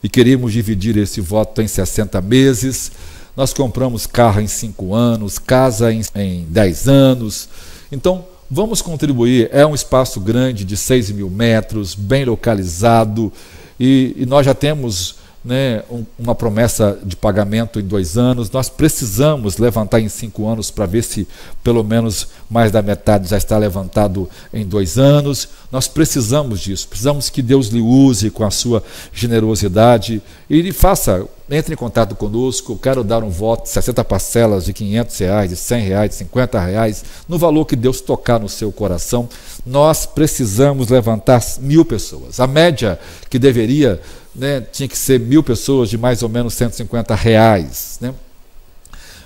e queremos dividir esse voto em 60 meses. Nós compramos carro em 5 anos, casa em 10 anos. Então, vamos contribuir. É um espaço grande de 6.000 metros, bem localizado, e nós já temos, né, uma promessa de pagamento em 2 anos. Nós precisamos levantar em 5 anos para ver se pelo menos mais da metade já está levantado em 2 anos. Nós precisamos disso, precisamos que Deus lhe use com a sua generosidade e lhe faça, entre em contato conosco. Quero dar um voto de 60 parcelas de R$500, de R$100, de R$50, no valor que Deus tocar no seu coração. Nós precisamos levantar 1.000 pessoas. A média que deveria, né, tinha que ser 1.000 pessoas de mais ou menos R$150, né?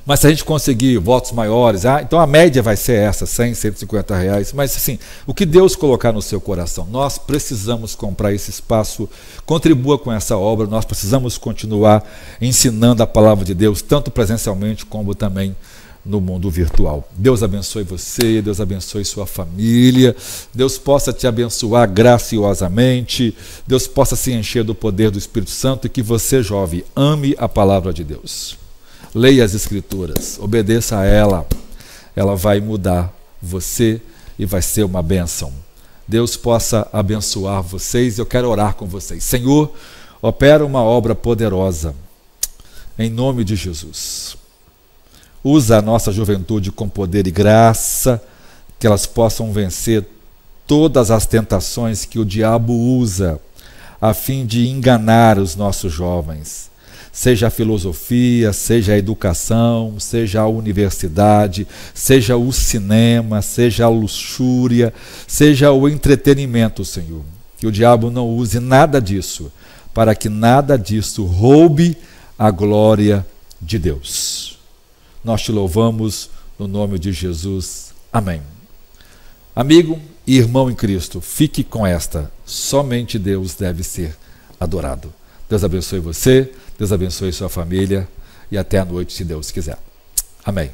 Mas se a gente conseguir votos maiores, então a média vai ser essa, R$100, R$150. Mas assim, o que Deus colocar no seu coração, nós precisamos comprar esse espaço. Contribua com essa obra. Nós precisamos continuar ensinando a palavra de Deus, tanto presencialmente como também no mundo virtual. Deus abençoe você, Deus abençoe sua família, Deus possa te abençoar graciosamente, Deus possa se encher do poder do Espírito Santo e que você, jovem, ame a palavra de Deus. Leia as Escrituras, obedeça a ela vai mudar você e vai ser uma bênção. Deus possa abençoar vocês. Eu quero orar com vocês. Senhor, opera uma obra poderosa, em nome de Jesus. Usa a nossa juventude com poder e graça, que elas possam vencer todas as tentações que o diabo usa a fim de enganar os nossos jovens. Seja a filosofia, seja a educação, seja a universidade, seja o cinema, seja a luxúria, seja o entretenimento, Senhor. Que o diabo não use nada disso, para que nada disso roube a glória de Deus. Nós te louvamos no nome de Jesus. Amém. Amigo e irmão em Cristo, fique com esta: somente Deus deve ser adorado. Deus abençoe você, Deus abençoe sua família e até a noite, se Deus quiser. Amém.